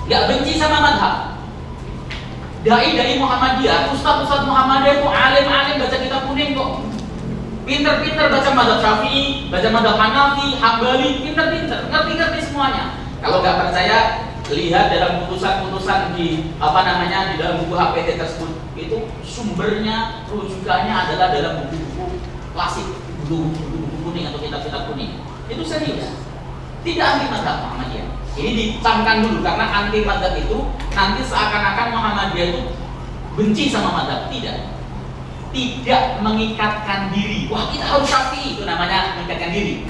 B: gak benci sama madhab. Dai Muhammadiyah, Ustaz Muhammadiyah itu alim-alim baca kitab kuning kok. Pinter-pinter baca madhab Syafi'i, baca madhab Hanafi, Hambali, pinter-pinter, ngerti-ngerti semuanya. Kalau nggak percaya, lihat dalam putusan-putusan di di dalam buku HPT tersebut. Itu sumbernya, rujukannya adalah dalam buku-buku klasik, buku-buku kuning atau kitab-kitab kuning. Itu serius. Tidak anti madhab Muhammadiyah. Ini dicamkan dulu, karena anti madhab itu nanti seakan-akan Muhammadiyah itu benci sama madhab. Tidak mengikatkan diri. Wah, kita harus Syafi'i, itu namanya mengikatkan diri.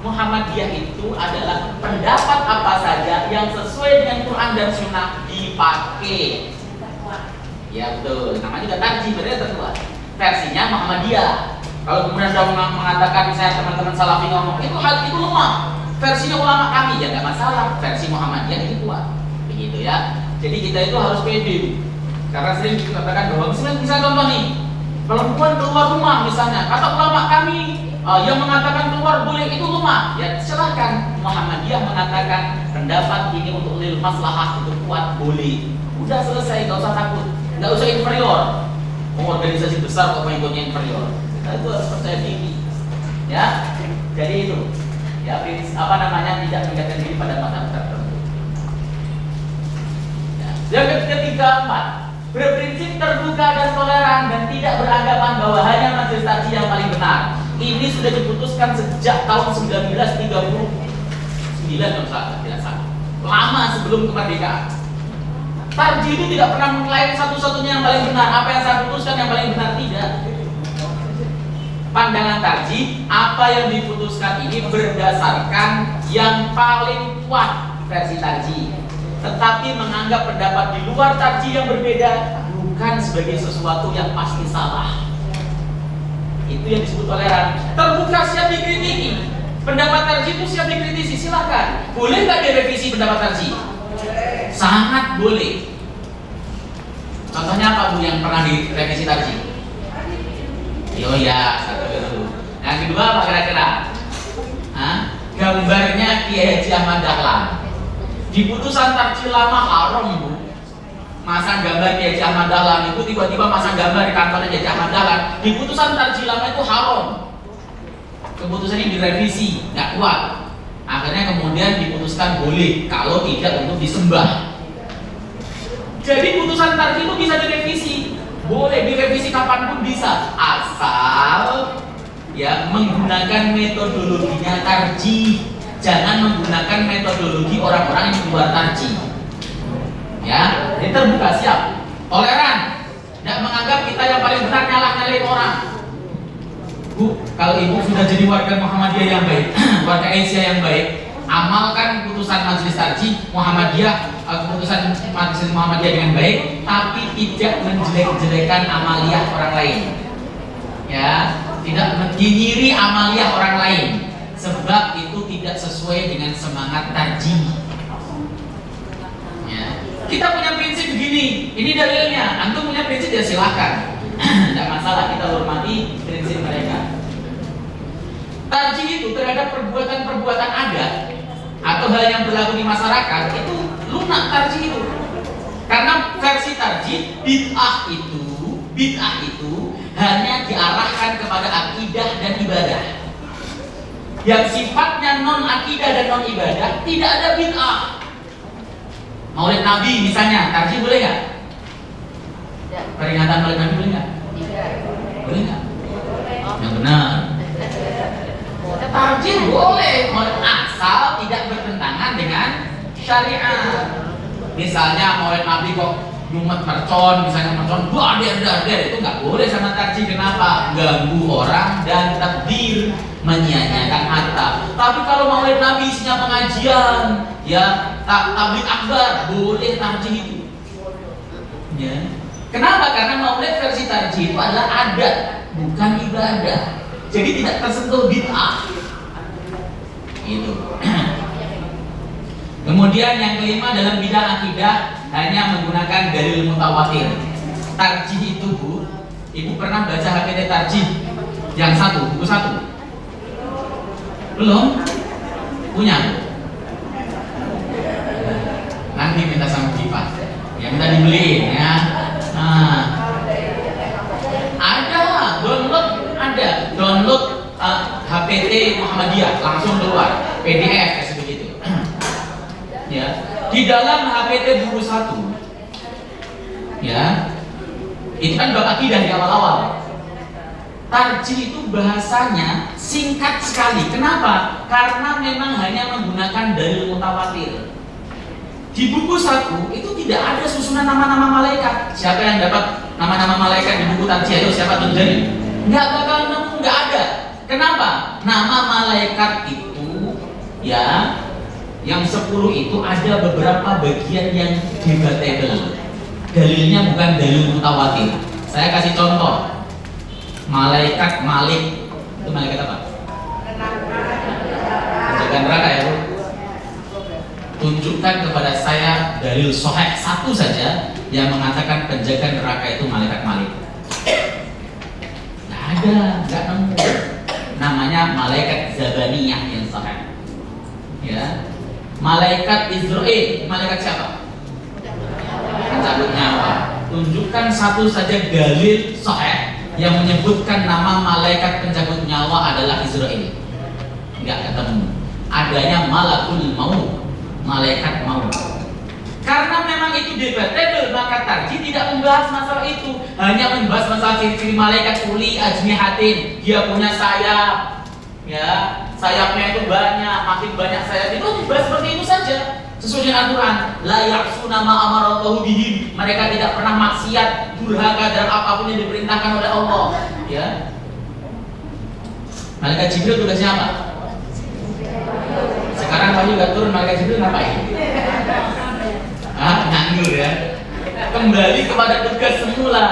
B: Muhammadiyah itu adalah pendapat apa saja yang sesuai dengan Quran dan Sunnah dipakai. Ya betul, namanya juga Tarji, berarti terkuat. Versinya Muhammadiyah. Kalau kemudian sudah mengatakan, saya teman-teman Salafi ngomong itu hal itu lemah, versinya ulama kami, ya nggak masalah. Versi Muhammadiyah itu kuat, begitu ya. Jadi kita itu harus pede, karena sering dikatakan bahwa misalnya contoh nih, perempuan keluar rumah misalnya, kata ulama kami yang mengatakan keluar boleh, itu lemah. Ya silahkan, Muhammadiyah mengatakan pendapat ini untuk lil maslahah itu kuat, boleh. Udah selesai, nggak usah takut, nggak usah inferior. Organisasi besar kok mengikutnya inferior. Kita itu harus percaya diri, ya. Jadi itu, ya tidak mengikatkan diri pada madhab tertentu. Ya. Yang ketiga, 4, berprinsip terbuka dan toleran dan tidak beranggapan bahwa hanya majelis tarjih yang paling benar. Ini sudah diputuskan sejak tahun 1939, kalau tidak salah, lama sebelum kemerdekaan. Tarjih itu tidak pernah mengklaim satu-satunya yang paling benar. Apa yang saya putuskan yang paling benar, tidak. pandangan tarjih, apa yang diputuskan ini berdasarkan yang paling kuat versi tarjih, tetapi menganggap pendapat di luar tarjih yang berbeda bukan sebagai sesuatu yang pasti salah. Itu yang disebut toleran. Terbuka, siap dikritiki. Pendapat tarjih itu siap dikritisi, silahkan. Boleh nggak direvisi pendapat tarjih? Sangat boleh. Contohnya apa Bu yang pernah direvisi tarjih? Oh ya, satu itu. Yang kedua apa kira-kira? Gambarnya Kiai Haji Ahmad Dahlan. Di putusan tarjih lama haram Bu. Masang gambar Kiai Haji Ahmad Dahlan itu tiba-tiba masang gambar di kantornya Kiai Haji Ahmad Dahlan. Di putusan tarjih lama itu haram. Keputusan ini direvisi, nggak kuat. Akhirnya kemudian diputuskan boleh kalau tidak untuk disembah. Jadi putusan tarjih itu bisa direvisi, boleh direvisi kapanpun bisa, asal ya menggunakan metodologinya tarjih, jangan menggunakan metodologi orang-orang yang keluar tarjih. Ya, ini terbuka, siap, toleran, tidak menganggap kita yang paling benar, nyalah-nyalain orang. Bu, kalau ibu sudah jadi warga Muhammadiyah yang baik, warga Asia yang baik, amalkan putusan majelis tarjih Muhammadiyah, keputusan majelis Muhammadiyah dengan baik, tapi tidak menjelek-jelekan amaliyah orang lain. Ya, tidak menyinyiri amaliyah orang lain, sebab itu tidak sesuai dengan semangat tarjih. Ya. Kita punya prinsip begini, ini dalilnya. Antum punya prinsip ya silahkan, tidak masalah, kita hormati prinsip mereka. Tarjih itu terhadap perbuatan-perbuatan adat atau hal yang berlaku di masyarakat itu lunak tarjih itu. Karena versi tarjih bid'ah itu hanya diarahkan kepada akidah dan ibadah. Yang sifatnya non akidah dan non ibadah tidak ada bid'ah. Maulid Nabi misalnya, tarjih boleh nggak? Peringatan Maulid Nabi boleh nggak? Boleh nggak? Yang benar. Tarjih boleh, asal tidak bertentangan dengan syariat. Misalnya Maulid Nabi kok nyumet mercon, misalnya mercon dar itu nggak boleh sama tarjih. Kenapa? Ganggu orang dan takdir, menyia-nyiakan harta. Tapi kalau Maulid Nabi isinya pengajian, ya tabligh akbar, boleh tarjih itu. Ya. Kenapa? Karena Maulid versi tarjih itu adalah adat, bukan ibadah. Jadi tidak tersentuh bid'ah. Itu. Kemudian yang kelima, dalam bidang akidah hanya menggunakan dalil mutawatir. Tarjih itu Bu, Ibu pernah baca HPT tarjih yang satu, buku satu? Belum? Punya? Nanti minta sama Diva. Ya minta dibeliin ya. Nah, ada download HPT Muhammadiyah langsung keluar PDF kayak begitu. Ya, di dalam HPT buku 1 ya, itu kan bab akidah di awal-awal. Tarjih itu bahasanya singkat sekali. Kenapa? Karena memang hanya menggunakan dalil mutawatir. Di buku 1 itu tidak ada susunan nama-nama malaikat. Siapa yang dapat nama-nama malaikat di buku tarjih? Ayo siapa tunjukin? Nggak bakal nemu, nggak ada. Kenapa? Nama malaikat itu ya, yang 10 itu ada beberapa bagian yang debatable. Dalilnya bukan dalil mutawatir. Saya kasih contoh. Malaikat Malik itu malaikat apa? Penjaga neraka ya Bu. Tunjukkan kepada saya dalil sahih satu saja yang mengatakan penjaga neraka itu malaikat Malik. Nggak ada, nggak nemu. Namanya malaikat Zabaniyah yang sahih. Ya. Malaikat Israel, malaikat siapa? Pencabut nyawa. Tunjukkan satu saja dalil sahih yang menyebutkan nama malaikat pencabut nyawa adalah Israel. Enggak ketemu. Adanya malakul maut, malaikat maut. Karena memang itu debatable, maka tarjih tidak membahas masalah itu, hanya membahas masalah ciri-ciri malaikat uli ajnihatin. Dia punya sayap, ya, sayapnya itu banyak, makin banyak sayap itu dibahas seperti itu saja. Sesuai dengan aturan, la ya'suna ma amarallahu bihim. Mereka tidak pernah maksiat, durhaka dalam apapun yang diperintahkan oleh Allah, ya. Malaikat Jibril tugasnya apa? Sekarang wahyu gak turun, malaikat Jibril ngapain? Nganggur ya. Kembali kepada tugas semula.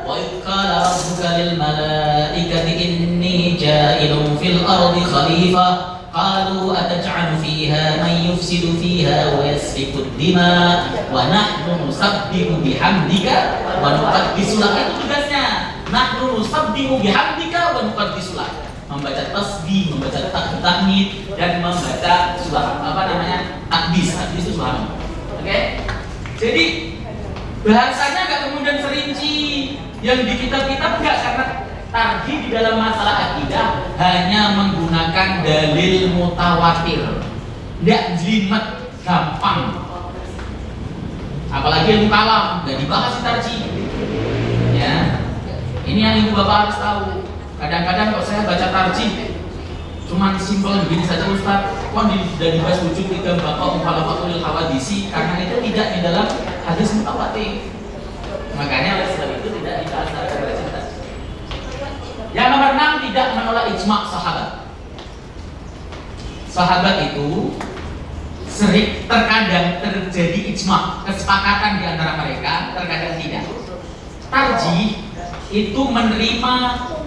B: Wa idh qala rabbuka lil malaikati inni ja'ilun fil ardi khalifah qalu ataj'alu fiha man yufsidu fiha wa yasfiku ad-dima wa nahnu nusabbihu bihamdika wa nuqaddisu lak. Itu tugasnya. Nahnu nusabbihu bihamdika wa nuqaddisu lak. Membaca tasbih, membaca tahmid dan membaca takdis itu subhanallah. Oke? Jadi bahasanya gak kemudian serinci yang di kitab-kitab enggak, karena tarjih di dalam masalah akidah hanya menggunakan dalil mutawatir, tidak jelimet, gampang. Apalagi ilmu kalam, nggak dibahas di tarjih. Ya, ini yang ibu bapak harus tahu. Kadang-kadang kalau saya baca tarjih, cuman simpel begini saja Ustaz, kok sudah dibahas wujud tiga bapak mukhalafatul hawadisi, karena itu tidak di dalam hadis mutawatir. Makanya oleh sebab itu tidak dibahas dalam cerita. Yang nomor 6, tidak menolak ijma' sahabat. Sahabat itu terkadang terjadi ijma', kesepakatan di antara mereka, terkadang tidak. Tarjih itu menerima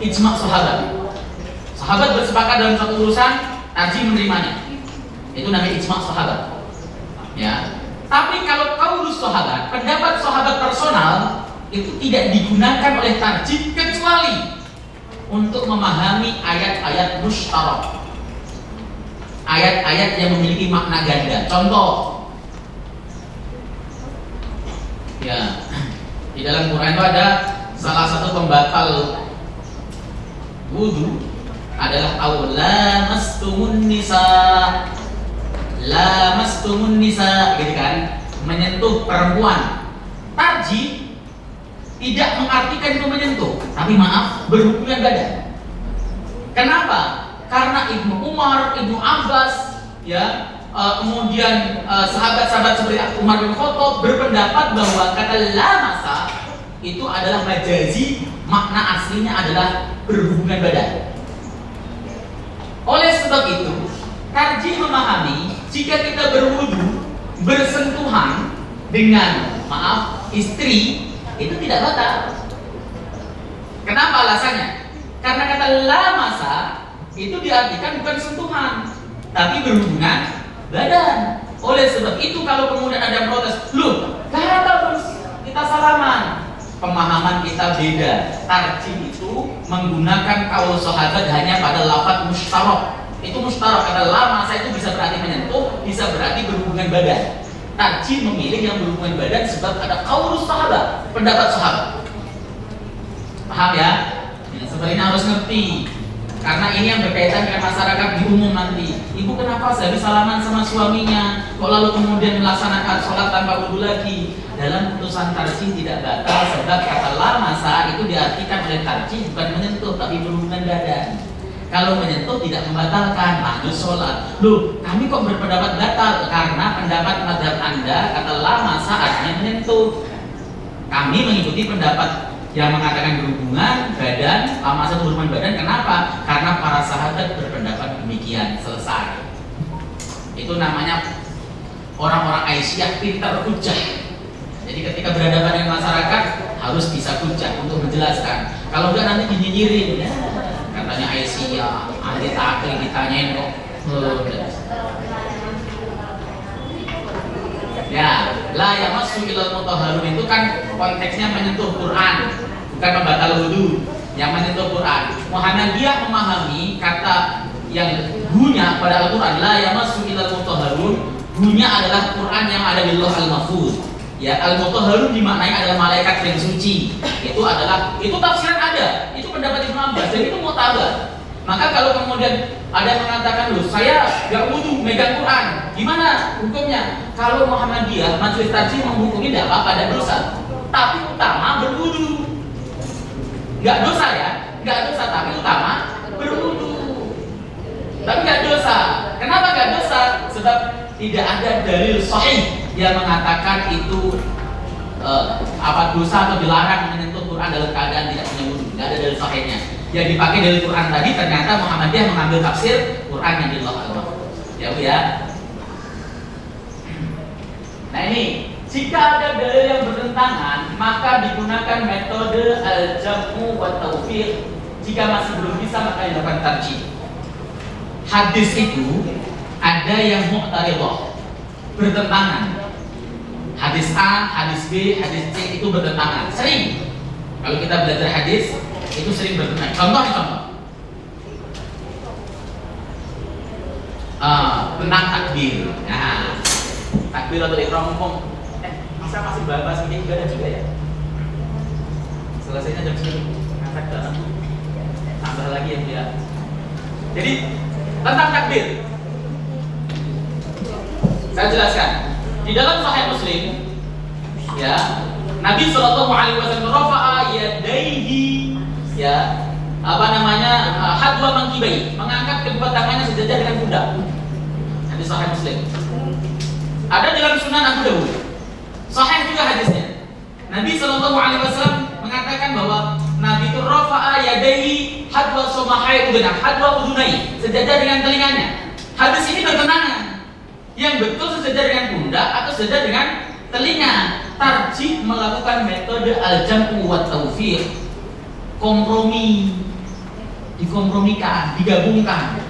B: ijma' sahabat. Sahabat bersepakat dalam satu urusan, tarjih menerimanya. Itu namanya ijma' sahabat. Ya. Tapi kalau qaulus sahabat, pendapat sahabat personal itu tidak digunakan oleh tarjih kecuali untuk memahami ayat-ayat mustarak, ayat-ayat yang memiliki makna ganda. Contoh, ya, di dalam Quran itu ada salah satu pembatal wudu adalah lamastumun nisa, gitu kan, menyentuh perempuan. Tarjih tidak mengartikan itu menyentuh, tapi maaf, berhubungan badan. Kenapa? Karena Ibnu Umar, Ibnu Abbas, ya, kemudian sahabat-sahabat seperti Umar bin Khattab berpendapat bahwa kata lamasa itu adalah majazi, makna aslinya adalah berhubungan badan. Oleh sebab itu, tarjih memahami jika kita berwudu bersentuhan dengan istri itu tidak batal. Kenapa alasannya? Karena kata lamasa itu diartikan bukan sentuhan, tapi berhubungan badan. Oleh sebab itu kalau kemudian ada protes, loh, kata kita salaman, pemahaman kita beda. Tarjih itu menggunakan qaul sahabat hanya pada lafaz mustarak. Itu mustarak, kata lamasa itu bisa berarti menyentuh, bisa berarti berhubungan badan. Tarjih memilih yang berhubungan badan sebab ada qaulus sahabat, pendapat sahabat. Paham ya? Seperti ini harus ngerti. Karena ini yang berkaitan dengan masyarakat di umum nanti. Ibu kenapa sehabis salaman sama suaminya kok lalu kemudian melaksanakan sholat tanpa wudu lagi? Dalam putusan tarjih tidak batal sebab kata lamasa itu diartikan oleh tarjih bukan menyentuh tapi berhubungan badan. Kalau menyentuh tidak membatalkan, lanjut sholat. Loh, kami kok berpendapat batal? Karena pendapat mazhab Anda kata lamasa artinya menyentuh. Kami mengikuti pendapat yang mengatakan berhubungan badan, lamasa berhubungan badan. Kenapa? Karena para sahabat berpendapat demikian. Selesai. Itu namanya orang-orang Aisyah pintar hujah. Jadi ketika berhadapan dengan masyarakat harus bisa hujah untuk menjelaskan. Kalau enggak nanti dinyinyirin, ya, katanya Aisyah, ahli takrib ditanyain kok. Ya, la yamassu ilal mutahharun itu kan konteksnya menyentuh Quran, bukan membatal wudu. Yang menyentuh Quran. Muhammadiyah memahami kata yang gunya pada Al-Quran, la yamassu ilal mutahharun, gunya adalah Quran yang ada di Lauhul Mahfuz. Ya, al-mutahharun dimaknai adalah malaikat yang suci. Itu tafsiran ada. Itu pendapat Ibnu Abbas. Jadi itu mu'tabar. Maka kalau kemudian ada yang mengatakan, loh, saya gak wudu megang Quran, gimana hukumnya? Kalau Muhammadiyah, majelis tarjih menghukumi tidak apa-apa, tidak dosa. Tapi utama berwudu. Gak dosa ya, gak dosa, tapi utama berwudu. Tapi gak dosa. Kenapa gak dosa? Sebab tidak ada dalil sahih yang mengatakan itu dosa atau dilarang menyentuh Quran dalam keadaan tidak punya wudu. Tidak ada dalil sahihnya. yang dipakai dari Quran tadi ternyata Muhammadiyah mengambil tafsir Quran yang di Lauhul Mahfuz. Ya Bu ya. Nah ini, jika ada dalil yang bertentangan, maka digunakan metode al-jam'u wa taufiq. Jika masih belum bisa, maka dilakukan tarjih. Hadis itu ada yang mu'taridah, bertentangan. Hadis A, hadis B, hadis C itu bertentangan. Sering. Kalau kita belajar hadis, itu sering bertentangan. Contoh. Tentang takbir. Nah, takbir atau ihram ngomong, masa masih bahas ini ibadah juga ya? Selesainya jam 10, ngangkat dalam, tambah lagi ya dia. Jadi tentang takbir, saya jelaskan. Di dalam Sahih Muslim, ya, Nabi Shallallahu Alaihi Wasallam rafa'a yadaihi, ya, hadwa mangkibai, mengangkat kedua tangannya sejajar dengan pundak. Hadis Sahih Muslim. Ada dalam Sunan Abu Dawud. Sahih juga hadisnya. Nabi Shallallahu Alaihi Wasallam mengatakan bahwa Nabi itu rafa'a yadaihi hadwa somahai udunah, hadwa udunai, sejajar dengan telinganya. Hadis ini bertentangan. Yang betul sejajar dengan pundak atau sejajar dengan telinga. Tarjih melakukan metode al-jam'u wa taufiq. Kompromi, dikompromikan, digabungkan.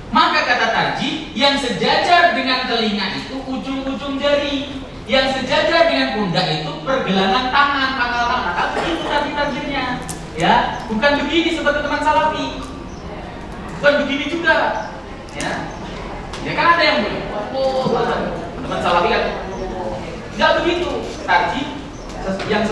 B: Maka kata tarjih, yang sejajar dengan telinga itu ujung-ujung jari, yang sejajar dengan pundak itu pergelangan tangan, pangkal tangan. Nah, begitu tadi tarjihnya, ya, bukan begini seperti teman salafi, bukan begini juga, ya. Ya kan ada yang teman salafi kan, nggak begitu. Tarjih yang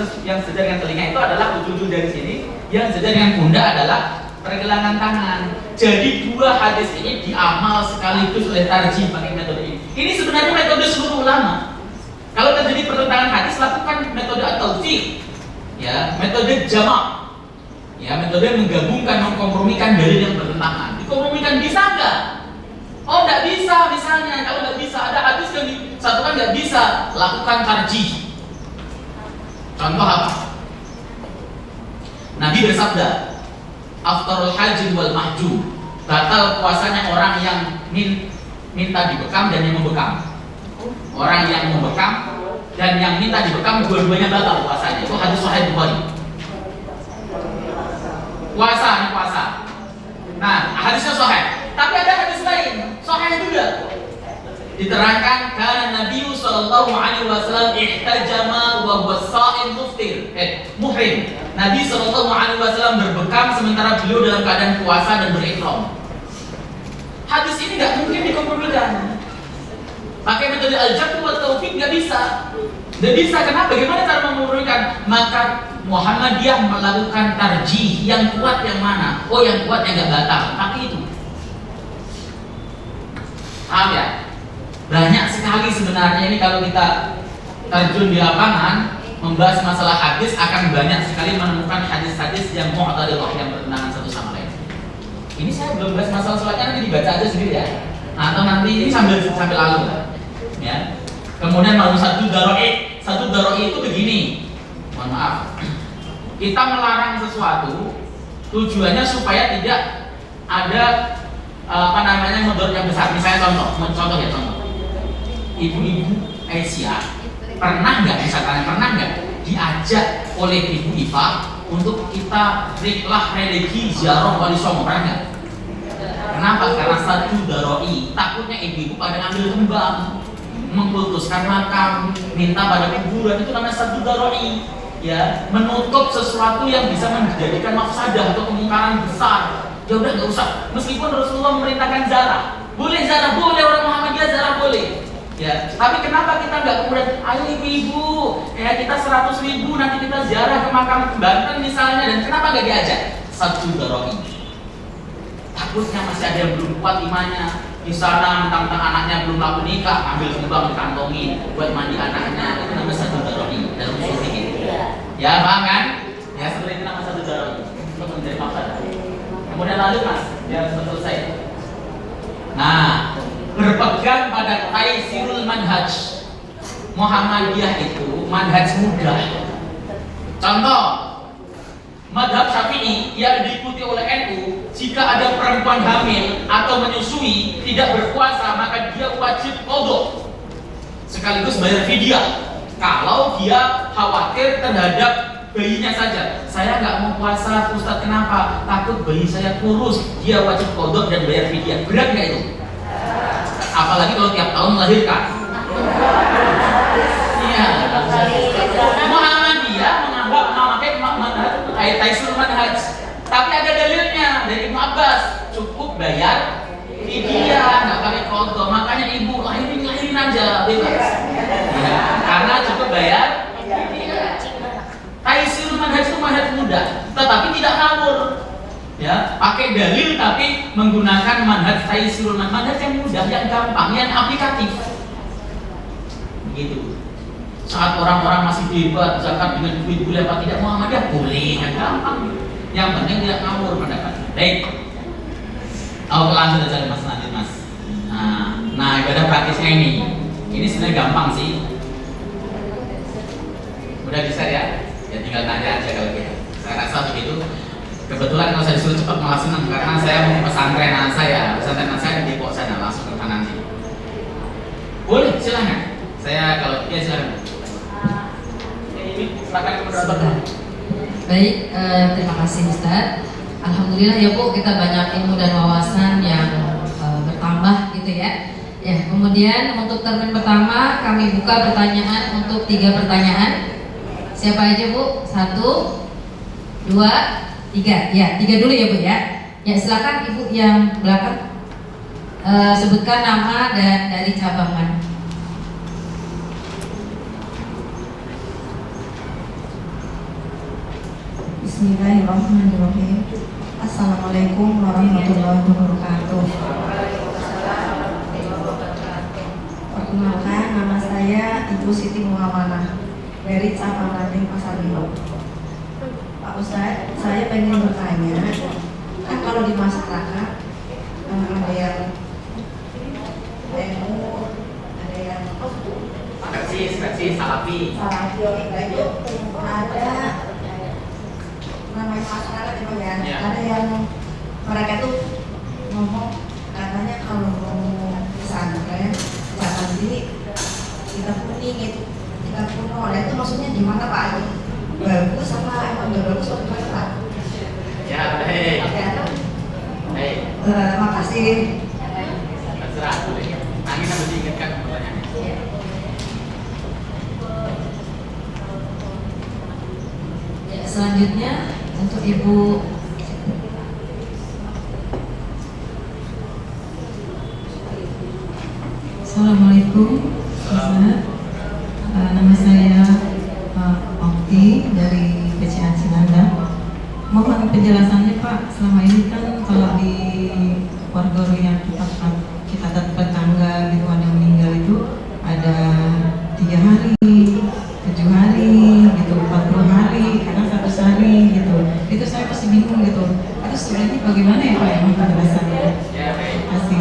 B: sejajar dengan telinga itu adalah ujung-ujung dari sini, yang sejajar dengan pundak adalah pergelangan tangan. Jadi dua hadis ini diamal sekaligus oleh tarjih pakai metode ini. Ini sebenarnya metode seluruh ulama. Kalau terjadi pertentangan hadis, lakukan metode at-tawfiq, ya, metode jamak, ya, metode menggabungkan, mengkompromikan dalil yang bertentangan. Dikompromikan bisa nggak? Oh, nggak bisa misalnya. Kalau nggak bisa, ada hadis yang disatukan nggak bisa, lakukan tarjih. Contoh apa? Nabi bersabda, aftarul haji wal mahjum, batal puasanya orang yang minta dibekam dan yang membekam. Orang yang membekam dan yang minta dibekam, dua-duanya batal puasanya. Itu hadis Sahih Bukhari. Puasa. Nah, hadisnya sahih. Tapi ada hadis lain, sahih juga. Diterangkan karena Nabi sallallahu alaihi wasallam ihtajama wa huwa sha'im muhrim. Nabi sallallahu alaihi wasallam berbekam sementara beliau dalam keadaan puasa dan berihram. Hadis ini enggak mungkin dikompromikan. Pakai metode al-jam'u wa taufiq enggak bisa. Enggak bisa. Kenapa? Bagaimana cara memkompromikan? Maka Muhammadiyah melakukan tarjih, yang kuat yang mana? Oh, yang kuat yang enggak batal. Tapi itu. Paham ya? Banyak sekali sebenarnya ini kalau kita terjun di lapangan membahas masalah hadis, akan banyak sekali menemukan hadis-hadis yang mu'taridah, yang bertentangan satu sama lain. Ini saya belum bahas masalah sholatnya, nanti dibaca aja sendiri ya. Atau nanti ini sambil lalu ya. Kemudian mau satu daroi itu begini. Mohon maaf. Kita melarang sesuatu tujuannya supaya tidak ada mudarat yang besar. Misalnya contoh. Ibu-ibu Aisyah pernah nggak diajak oleh Ibu Ifa untuk kita riklah religi ziarah wali songo, pernah nggak? Kenapa? Karena satu daroi, takutnya ibu-ibu pada ambil kembang, mengkultuskan makam, minta pada kuburan, itu namanya satu daroi, ya, menutup sesuatu yang bisa menjadikan mafsadah atau kemungkaran besar. Ya udah nggak usah. Meskipun Rasulullah memerintahkan zarah, boleh orang Muhammadiyah zarah boleh. Ya, tapi kenapa kita nggak kemudian, ayo ibu-ibu, ya kita 100.000 nanti kita ziarah ke makam Banten misalnya, dan kenapa nggak diajak? Satu daroi. Takutnya masih ada yang belum kuat imannya di sana, mentang-mentang anaknya belum laku nikah, ambil sumbang dikantongin buat mandi anaknya, itu namanya satu daroi dalam usul fikih. Ya, paham kan? Ya, seperti itu nama satu daroi untuk menjadi mafsadah. Kemudian lalu mas, biar selesai. Nah, berpegang pada taisirul manhaj. Muhammadiyah itu manhaj mudah. Contoh, Madhab Syafi'i yang diikuti oleh NU, jika ada perempuan hamil atau menyusui tidak berpuasa, maka dia wajib qadha sekaligus bayar fidyah. Kalau dia khawatir terhadap bayinya saja, saya nggak mau puasa Ustaz, kenapa? Takut bayi saya kurus. Dia wajib qadha dan bayar fidyah. Berat nggak itu? Apalagi kalau tiap tahun melahirkan. Iya. Muhammadiyah menganggap memakai Taisul Manhaj, tapi ada dalilnya dari Ibnu Abbas, cukup bayar fidyah, nggak pakai qadha. Makanya ibu lahirin aja bebas. Ya, karena cukup bayar fidyah. Taisul Manhaj itu manhaj mudah, tetapi tidak ngawur. Ya, pakai dalil tapi menggunakan manhaj Taisul Manhaj yang mudah, yang gampang, yang aplikatif. Begitu. Saat orang-orang masih debat zakat dengan duit boleh apa tidak, Muhammadiyah boleh, yang gampang. Yang penting tidak ngawur pendapat. Baik. Langsung saja Mas, lanjut Mas. Nah, ibadah praktisnya ini sebenarnya gampang sih. Udah bisa ya? Ya tinggal tanya aja kalau gitu. Saya rasa begitu. Kebetulan kalau saya disuruh cepat malah senang karena saya mau pesantren saya di Depok sana, langsung ke nanti. Boleh, silakan. Saya kalau dia silakan.
A: Baik, terima kasih Ustaz. Alhamdulillah ya Bu, kita banyak ilmu dan wawasan yang bertambah gitu ya. Ya, kemudian untuk termin pertama kami buka pertanyaan untuk 3 pertanyaan. Siapa aja Bu? 1, 2, 3. Ya, 3 dulu ya Bu ya. Ya, silakan Ibu yang belakang sebutkan nama dan dari cabang mana.
C: Bismillahirrahmanirrahim. Assalamualaikum warahmatullahi wabarakatuh. Perkenalkan, nama saya Ibu Siti Muhammadah dari Cabang Ranting Pasar Minggu. Pak Ustadz, saya pengen bertanya, kan kalau di masyarakat ada yang demo, ada yang
B: salafi.
C: Itu ada namanya masyarakat itu ya. Ada yang mereka tuh ngomong katanya kalau mau pesantren jangan di kita kuning itu kita kuno. Itu maksudnya gimana Pak? Bagus apa emang nggak bagus atau gimana Pak?
B: Ya baik.
C: Ya.
B: Baik.
C: Makasih.
B: Terserah boleh. Nanti harus diingatkan pertanyaannya.
A: Ya, selanjutnya untuk Ibu.
D: Assalamualaikum. Nama saya Okti dari PCA Cilandak. Mohon penjelasannya Pak. Selama ini kan kalau di warga yang kita dapat tangga gitu ada meninggal itu ada 3 hari, 7 hari, gitu, 40 hari, kadang 100 hari gitu. Itu saya pasti bingung gitu. Itu sebenarnya bagaimana ya Pak yang penjelasannya?
B: Ya baik.
D: Terima kasih.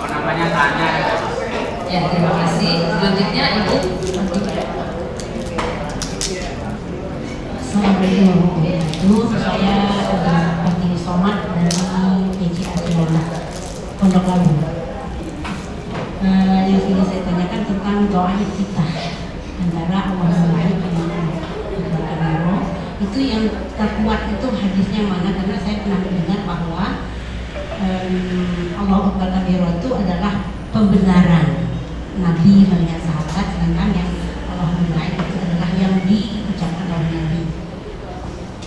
B: Namanya tanya.
A: Ya, terima kasih. Selanjutnya Ibu.
E: Assalamualaikum warahmatullahi wabarakatuh. Saya Fatih Somad dari PCA Cilandak Pondok Labu. Yang ingin saya tanyakan tentang doa iftitah antara Allahumma barik lana itu yang terkuat itu hadisnya mana? Karena saya pernah mendengar bahwa Allah Akbar Kabiro itu adalah pembenaran Nabi melihat sahabat, sedangkan yang Allahumma barik itu adalah yang diucapkan oleh Nabi.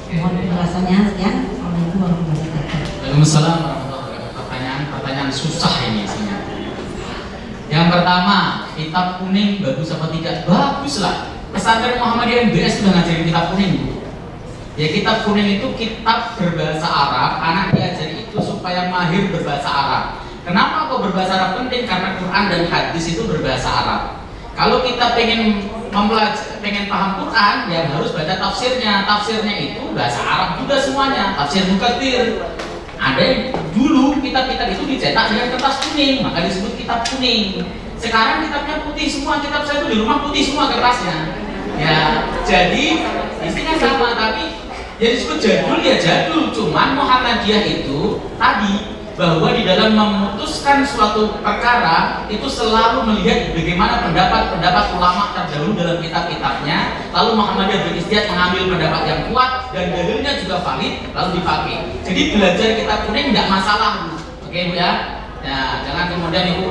E: Mohon penjelasannya sekian. Assalamualaikum warahmatullahi wabarakatuh.
B: Waalaikumsalam warahmatullahi wabarakatuh. Pertanyaan susah ini isinya. Yang pertama, kitab kuning bagus apa tidak? Bagus lah. Pesantren Muhammadiyah MBS sudah ngajarin kitab kuning. Ya, kitab kuning itu kitab berbahasa Arab. Anak diajari itu supaya mahir berbahasa Arab. Kenapa kok berbahasa Arab penting? Karena Quran dan hadis itu berbahasa Arab. Kalau kita pengen paham Quran, ya harus baca tafsirnya. Tafsirnya itu bahasa Arab juga semuanya. Tafsir Mukatsir. Ada yang dulu kitab-kitab itu dicetak dengan kertas kuning, maka disebut kitab kuning. Sekarang kitabnya putih semua. Kitab saya itu di rumah putih semua kertasnya. Ya, jadi Istinya sama, tapi jadi disebut jadul ya jadul. Cuman Muhammadiyah itu tadi bahwa di dalam memutuskan suatu perkara itu selalu melihat bagaimana pendapat ulama terdahulu dalam kitab-kitabnya, lalu Muhammadiyah beristihad mengambil pendapat yang kuat dan dalilnya juga valid lalu dipakai. Jadi belajar kitab kuning tidak masalah, oke Bu ya. Nah, jangan kemudian Ibu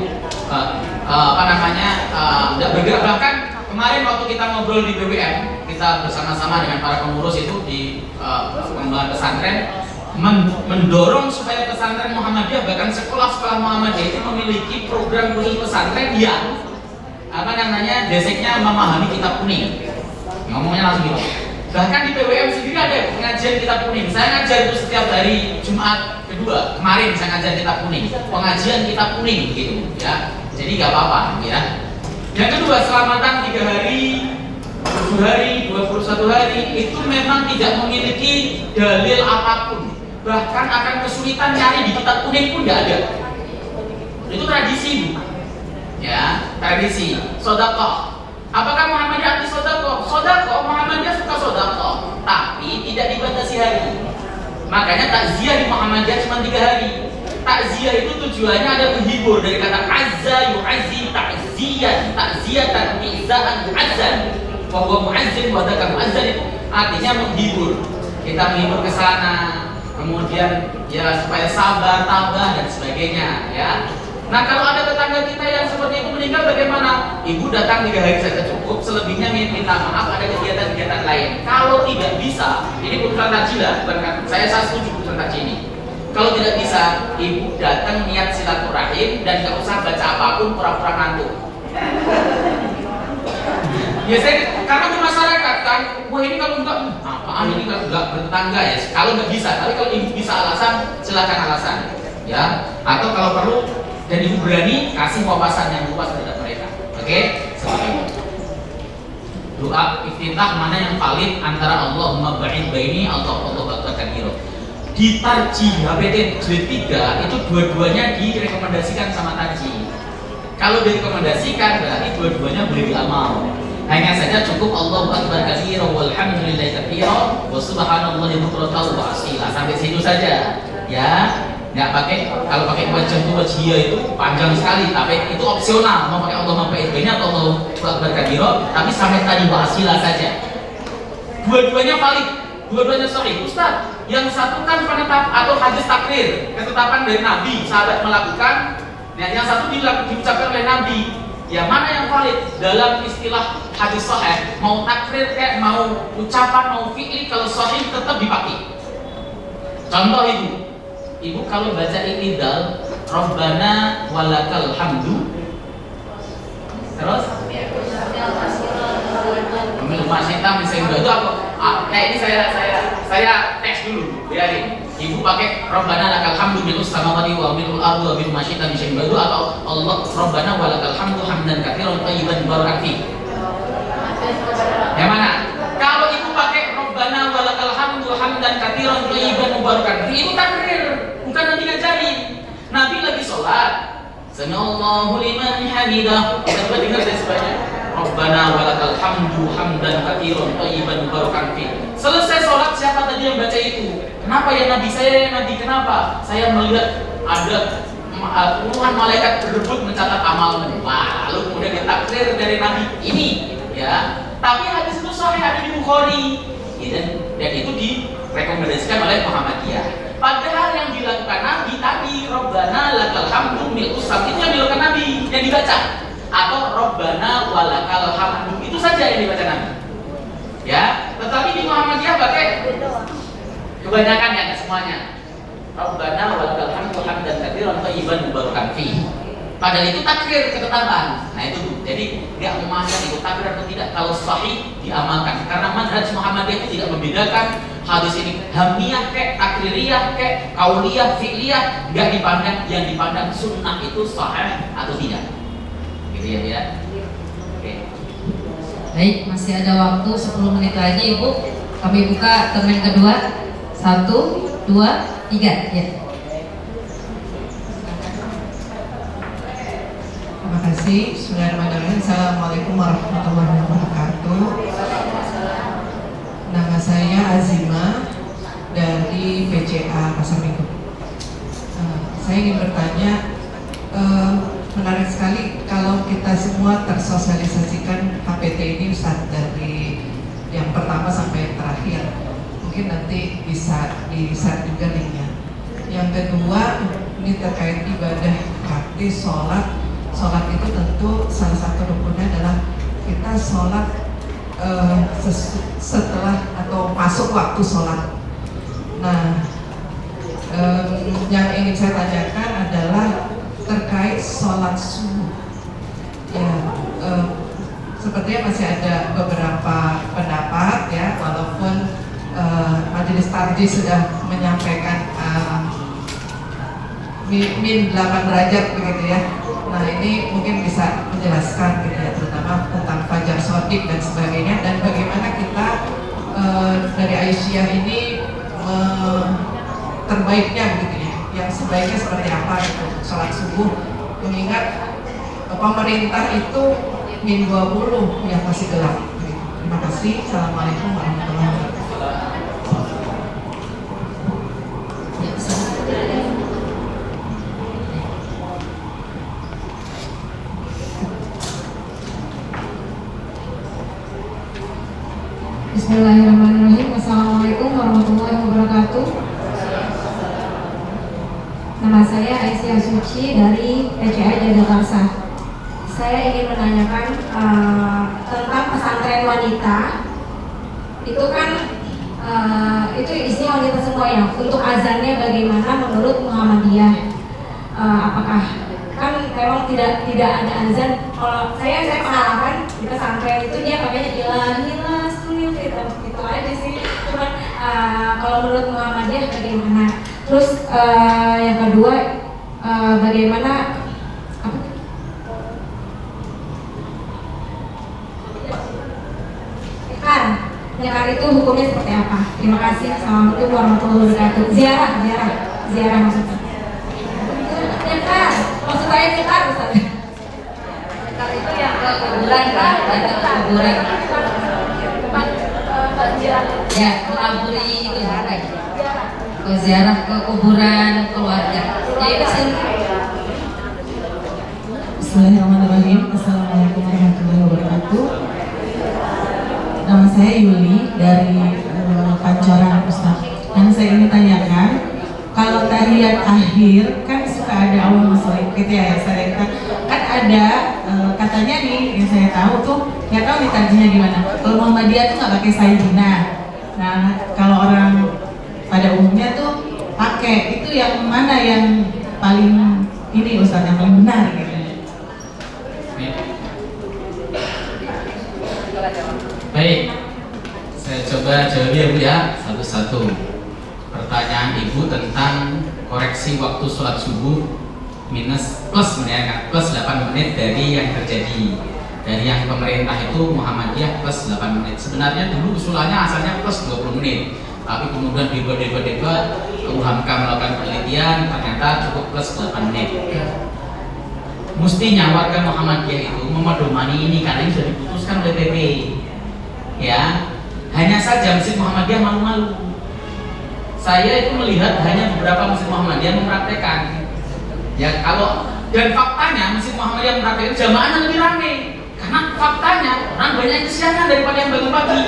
B: tidak bergerak. Bahkan kemarin waktu kita ngobrol di BWM, kita bersama-sama dengan para pengurus itu di pengembangan pesantren, mendorong supaya pesantren Muhammadiyah bahkan sekolah-sekolah Muhammadiyah itu memiliki program khusus pesantren yang basicnya memahami kitab kuning. Ngomongnya langsung gitu. Bahkan di PWM sendiri ada pengajian kitab kuning. Saya ngajar itu setiap hari Jumat kedua. Kemarin saya ngajar kitab kuning, pengajian kitab kuning gitu ya. Jadi nggak apa-apa ya. Yang kedua, selamatan 3 hari, 7 hari, 21 hari itu memang tidak memiliki dalil apapun. Bahkan akan kesulitan nyari di kitab kuning pun nggak ada. Itu tradisi Bu. Ya, tradisi. Sedekah. Apakah Muhammadiyah anti sedekah? Sedekah, Muhammadiyah suka sedekah, tapi tidak dibatasi hari. Makanya takziah di Muhammadiyah cuma 3 hari. Takziah itu tujuannya ada menghibur, dari kata azza yu'azzi ta'ziyan, ta'ziyatan izzaan mu'azzan. Wa huwa mu'azzin wa dzaka mu'azzan, itu artinya menghibur. Kita menghibur ke sana, kemudian ya supaya sabar, tabah dan sebagainya ya. Nah, kalau ada tetangga kita yang seperti itu meninggal bagaimana? Ibu datang 3 hari saja cukup, selebihnya minta maaf, ada kegiatan-kegiatan lain. Kalau tidak bisa, ini putusan tajilah, saya setuju putusan taji ini. Kalau tidak bisa, ibu datang niat silaturahim dan gak usah baca apapun, pura-pura ngantuk. Ya karena di masyarakat kan, wah ini kalau enggak, apaan ini enggak bertetangga ya. Kalau nggak bisa, tapi kalau ibu bisa alasan, silakan alasan, ya. Atau kalau perlu dan ibu berani kasih wawasan yang luas terhadap mereka. Oke, seperti itu. Doa iftitah mana yang valid antara Allahumma ba'id baini atau Allahu akbar kabira. Di tarji HPT jilid 3 itu dua-duanya direkomendasikan sama tarji. Kalau direkomendasikan berarti dua-duanya boleh diamal. Hanya saja cukup Allahu akbar kabira walhamdulillahi kabira wa subhanallahi bukratan wa asila. Sampai situ saja. Ya. Nggak pakai, kalau pakai wajhiyah itu panjang sekali, tapi itu opsional. Mau pakai Allahumma ba'id baini atau Allahu akbar kabira, tapi sampai tadi wa asila saja. Dua-duanya valid, dua-duanya sahih. Ustaz, yang satu kan penetap atau hadis takrir, ketetapan dari Nabi, sahabat melakukan. Yang satu diucapkan oleh Nabi. Yang mana yang valid dalam istilah hadis sahih? Mau takrir kayak mau ucapan, mau fi'li, kalau sahih tetap dipakai. Contoh Ibu kalau baca i'tidal, Rabbana walakal hamdu, terus Masita misalnya itu apa? Ini saya tes dulu, biarin. Ibu pakai Rabbana lakal hamdu milus samawati wa milul ardi wa bil masita misalnya itu, atau Allah Rabbana walakal hamdu hamdan katsiran thayyiban mubarakan fi. Yang mana? Kalau ibu pakai Rabbana walakal hamdu hamdan katsiran thayyiban mubarakan fi, itu takrir, bukan nanti ngajarin. Nabi lagi sholat, sami'allahu liman hamidah, kita dengar dari sebanyak Rabbana walakal hamdu hamdan katsiran thayyiban mubarakan fi. Selesai sholat, siapa tadi yang baca itu? Kenapa ya Nabi? Saya ya Nabi, kenapa? Saya melihat ada puluhan malaikat berebut mencatat amalmu. Wah, lalu kemudian ditakdir dari Nabi ini, ya. Tapi hadis itu sahih, hadis di Bukhari, dan itu direkomendasikan oleh Muhammadiyah. Padahal yang dilakukan Nabi tadi, Rabbana lakal hamdu mil'us sam, itu yang dilakukan Nabi, yang dibaca. Atau Rabbana walakal hamdu, itu saja yang dibaca Nabi. Ya, tetapi di Muhammadiyah pakai kebanyakan ya, nggak semuanya. Rabbana walakal hamdu hamdan katsiran thayyiban mubarakan fi. Padahal itu takrir, ketetapan. Nah itu, jadi nggak memandang itu takrir atau tidak. Kalau sahih diamalkan, karena manhaj Muhammadiyah itu tidak membedakan hadis ini hamiyah kek, takririyah kek, kauliyah, fi'liyah, nggak dipandang. Yang dipandang sunnah itu sahih atau tidak. Gitu ya. Oke.
A: Baik, masih ada waktu 10 menit lagi Ibu. Kami buka termin kedua. 1, 2, 3 ya.
D: Terima kasih. Bismillahirrahmanirrahim. Assalamualaikum warahmatullahi wabarakatuh. Nama
F: Saya Azima dari PCA Pasar Minggu. Saya ingin bertanya, menarik sekali kalau kita semua tersosialisasikan HPT ini Ustaz, dari yang pertama sampai yang terakhir. Mungkin nanti bisa di-share juga linknya. Yang kedua, ini terkait ibadah praktis sholat. Sholat itu tentu salah satu rukunnya adalah kita sholat setelah atau masuk waktu sholat. Nah, yang ingin saya tanyakan adalah terkait sholat subuh. Ya, sepertinya masih ada beberapa pendapat ya, walaupun Majelis Tarjih sudah menyampaikan min 8 derajat begitu ya. Nah, ini mungkin bisa menjelaskan gitu ya, terutama tentang fajar shodiq dan sebagainya, dan bagaimana kita dari Aisyah ini terbaiknya begitu ya, yang sebaiknya seperti apa itu sholat subuh, mengingat pemerintah itu min 20 yang masih gelap. Terima kasih. Assalamualaikum warahmatullahi wabarakatuh.
G: Bismillahirrahmanirrahim. Assalamualaikum warahmatullahi wabarakatuh. Nama saya Aisyah Suci dari PCA Jagakarsa. Saya ingin menanyakan tentang pesantren wanita. Itu kan itu isinya wanita semua ya. Untuk azannya bagaimana menurut Muhammadiyah? Apakah kan memang tidak ada azan? Kalau saya pengalaman di pesantren itu dia pakainya ilah gitu aja sih. Cuman kalau menurut Muhammadiyah bagaimana? Terus yang kedua, bagaimana apa? Nyekar itu hukumnya seperti apa? Terima kasih. Assalamualaikum warahmatullahi wabarakatuh. Ziarah maksudnya. Nyekar, maksud saya nyekar Ustaz.
A: Nyekar itu yang ke kuburan kan, yang ke kuburan. Ya, melaburi itu ziarah. Ke ziarah ke kuburan keluarga. Ya itu sih.
D: Bismillahirrahmanirrahim. Assalamualaikum warahmatullahi wabarakatuh. Nama saya Yuli dari Pancoran Ustaz. Yang saya ingin tanyakan, kalau tahiyat akhir kan suka ada awal masalah gitu ya, saya kan ada katanya nih yang saya tahu tuh, nggak tahu nih tarjinya gimana. Kalau Muhammadiyah tuh nggak pakai sayyidina. Nah, kalau orang pada umumnya tuh pakai, itu yang mana yang paling ini Ustaz, yang paling benar gitu?
B: Baik, saya coba jawab ya Bu ya, satu-satu. Pertanyaan Ibu tentang koreksi waktu sholat subuh plus 8 menit dari yang terjadi. Dari yang pemerintah itu Muhammadiyah plus 8 menit. Sebenarnya dulu usulannya asalnya plus 20 menit. Tapi kemudian debat UHAMKA melakukan penelitian, ternyata cukup plus 8 menit. Mestinya warga Muhammadiyah itu memedomani ini karena ini sudah diputuskan oleh PPI. Ya, hanya saja Masjid Muhammadiyah malu-malu. Saya itu melihat hanya beberapa Masjid Muhammadiyah mempraktekkan. Ya, dan faktanya Masjid Muhammadiyah mempraktekkan jamaahnya lebih ramai. Karena faktanya orang banyak kesiangan daripada yang bangun pagi.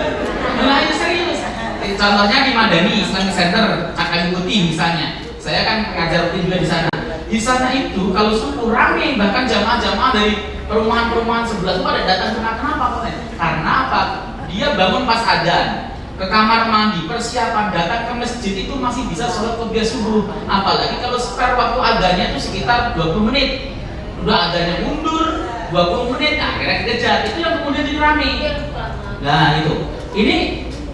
B: Nah, ini serius. Contohnya di Madani Islamic Center, Cakali Putih misalnya. Saya kan pengajar rutin juga di sana. Di sana itu kalau subuh ramai, bahkan jamaah-jamaah dari perumahan-perumahan sebelah itu pada datang. Kenapa? Karena apa? Dia bangun pas adzan, ke kamar mandi, persiapan datang ke masjid itu masih bisa sholat qobliyah subuh. Apalagi kalau spare waktu adzannya itu sekitar 20 menit. Udah adzannya mundur 20 menit, nah akhirnya dikejar. Itu yang kemudian jadi rame. Nah itu, ini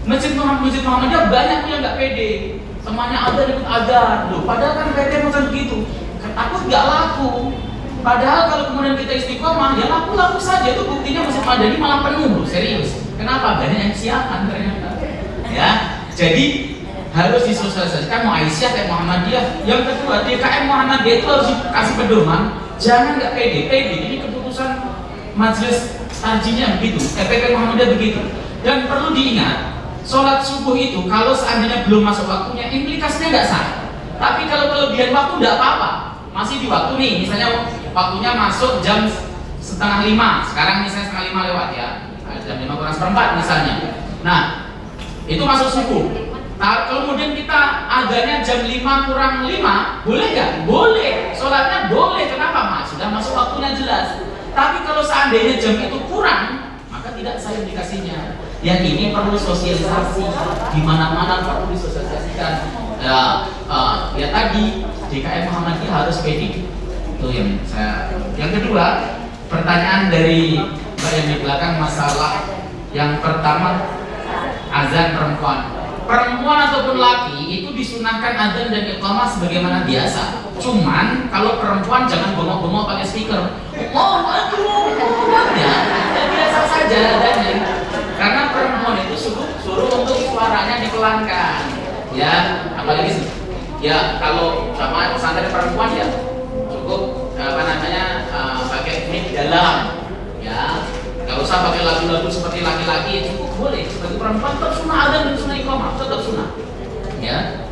B: Masjid Muhammadiyah banyak yang nggak pede. Semuanya adzan ikut adzan. Loh, padahal kan PT macam begitu. Takut nggak laku. Padahal kalau kemudian kita istiqomah, ya laku-laku saja. Itu buktinya Masjid Madani malah penuh, serius. Kenapa? Banyak yang siapan ternyata. Ya, jadi harus disosialisasikan mau Aisyah kayak Muhammadiyah. Yang kedua, DKM Muhammadiyah itu harus dikasih pedoman. Jangan nggak pede. Ini keputusan Majelis Tarjihnya begitu, FPP Muhammadiyah begitu. Dan perlu diingat, sholat subuh itu kalau seandainya belum masuk waktunya, implikasinya nggak sah. Tapi kalau kelebihan waktu nggak apa-apa, masih di waktu nih. Misalnya waktunya masuk jam 4:30, sekarang misalnya 4:30 lewat ya, jam 5 kurang seperempat misalnya. Nah, itu masuk subuh. Nah, kemudian kita adanya jam 5 kurang 5, boleh nggak? Boleh, sholatnya boleh. Kenapa? Mas, sudah masuk waktunya jelas. Tapi kalau seandainya jam itu kurang, maka tidak sah indikasinya. Yang ini perlu sosialisasi, di mana-mana perlu disosialisasikan. Ya tadi DKM Muhammadiyah harus pede. Itu yang saya. Yang kedua, pertanyaan dari Mbak yang di belakang, masalah yang pertama azan perempuan. Perempuan ataupun laki itu disunahkan azan dan iqamah sebagaimana biasa. Cuman kalau perempuan jangan bengok-bengok pakai speaker. Allahu Akbar. Ya, biasa saja adanya. Karena perempuan itu suruh untuk suaranya dipelankan. Ya, apalagi ya kalau sama pesantren perempuan ya cukup pakai mic dalam. Ya, nggak usah pakai lagu-lagu seperti laki-laki, cukup boleh. Sebagai perempuan tetap sunnah azan dan sunnah iqamah, tetap sunnah. Ya.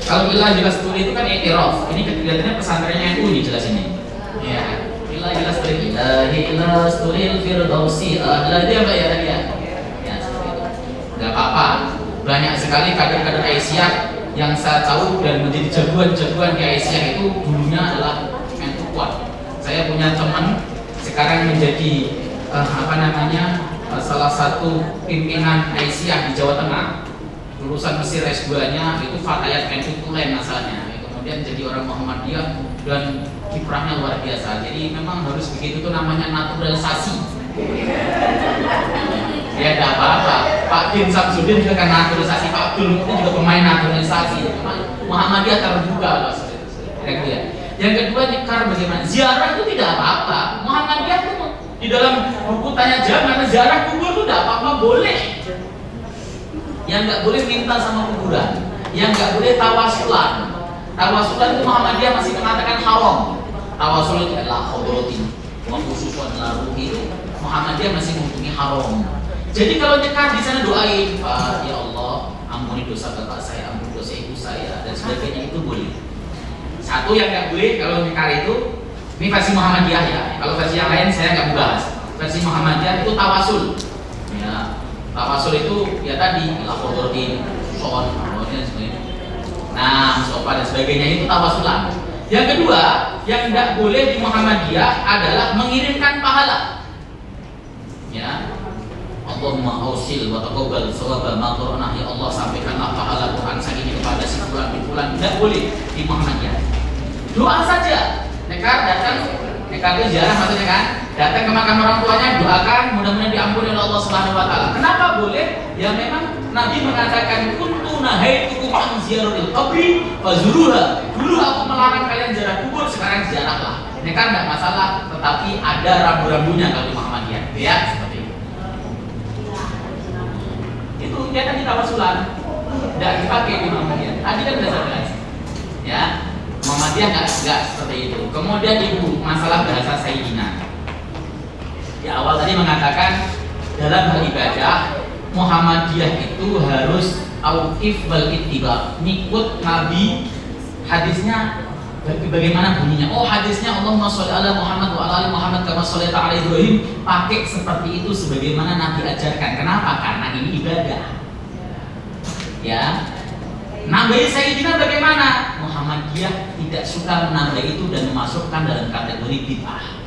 B: Kalau ilah jelas tuli itu kan i'tiraf. Ini kelihatannya pesantrennya NU ini jelas ini. Ya. Ilah jelas tuli, ilahi ilas tulil firdausi. Dia apa ya tadi ya? Ya, seperti itu. Enggak apa-apa. Banyak sekali kader-kader Aisyah yang saya tahu dan menjadi jagoan-jagoan di Aisyah itu dulunya adalah NU kuat. Saya punya teman sekarang menjadi salah satu pimpinan Aisyah di Jawa Tengah, lulusan Mesir S2-nya itu Fatayat NU Tulen asalnya, kemudian jadi orang Muhammadiyah dan kiprahnya luar biasa. Jadi memang harus begitu, tuh namanya naturalisasi. Ya ada apa-apa. Pak Din Samsudin juga kan naturalisasi, Pak Abdul itu juga pemain naturalisasi. Muhammadiyah terbuka loh. Yang kedua, nikar bagaimana? Ziarah itu tidak apa-apa. Muhammadiyah itu di dalam buku tanya jawab, ziarah kubur itu tidak apa-apa, boleh. Yang nggak boleh minta sama kuburan, yang nggak boleh tawasulan. Tawasulan itu Muhammadiyah masih mengatakan haram. Tawasul itu adalah khudrotin, khususan laruhi itu Muhammadiyah masih menghukumi haram. Jadi kalau nyekar di sana doain, Pak, ya Allah, ampuni dosa bapak saya, ampuni dosa ibu saya dan sebagainya, itu boleh. Satu yang nggak boleh kalau nyekar itu, ini versi Muhammadiyah ya. Kalau versi yang lain saya nggak bahas. Versi Muhammadiyah itu tawasul. Ya, tawasul itu ya tadi laporin, soal, dan sebagainya. Nah, sofa dan sebagainya itu tawasulan. Yang kedua, yang tidak boleh di Muhammadiyah adalah mengirimkan pahala. Ya, Allahumma ausil wa taqabbal shawaba ma qara'na, ya Allah sampaikanlah pahala Quran saya ini kepada si fulan bin fulan. Tidak boleh di Muhammadiyah. Doa saja. Nekar datang, nekar itu ziarah maksudnya kan? Datang ke makam orang tuanya, doakan mudah-mudahan diampuni oleh Allah Subhanahu wa taala. Kenapa boleh? Ya memang Nabi mengatakan kuntu nahaitukum an ziyaratil qabri fazuruha. Dulu aku melarang kalian ziarah kubur, sekarang ziarahlah. Nekar enggak masalah, tetapi ada rambu-rambunya kalau di Muhammadiyah. Ya, seperti itu. Itu dia tadi tawasulan. Enggak dipakai di Muhammadiyah. Tadi kan sudah saya jelas. Ya. Muhammadiyah enggak seperti itu. Kemudian ibu, masalah bahasa Sayyidina. Di awal tadi mengatakan dalam hal ibadah Muhammadiyah itu harus auqif wal ittiba, ngikut Nabi. Hadisnya bagaimana bunyinya? Oh, hadisnya Allahumma sholli ala Muhammad wa ala ali Muhammad kama shallaita ala Ibrahim. Pakai seperti itu sebagaimana Nabi ajarkan. Kenapa? Karena ini ibadah. Ya. Nambahi Sayyidina bagaimana? Muhammadiyah tidak suka menambah itu dan memasukkan dalam kategori bid'ah.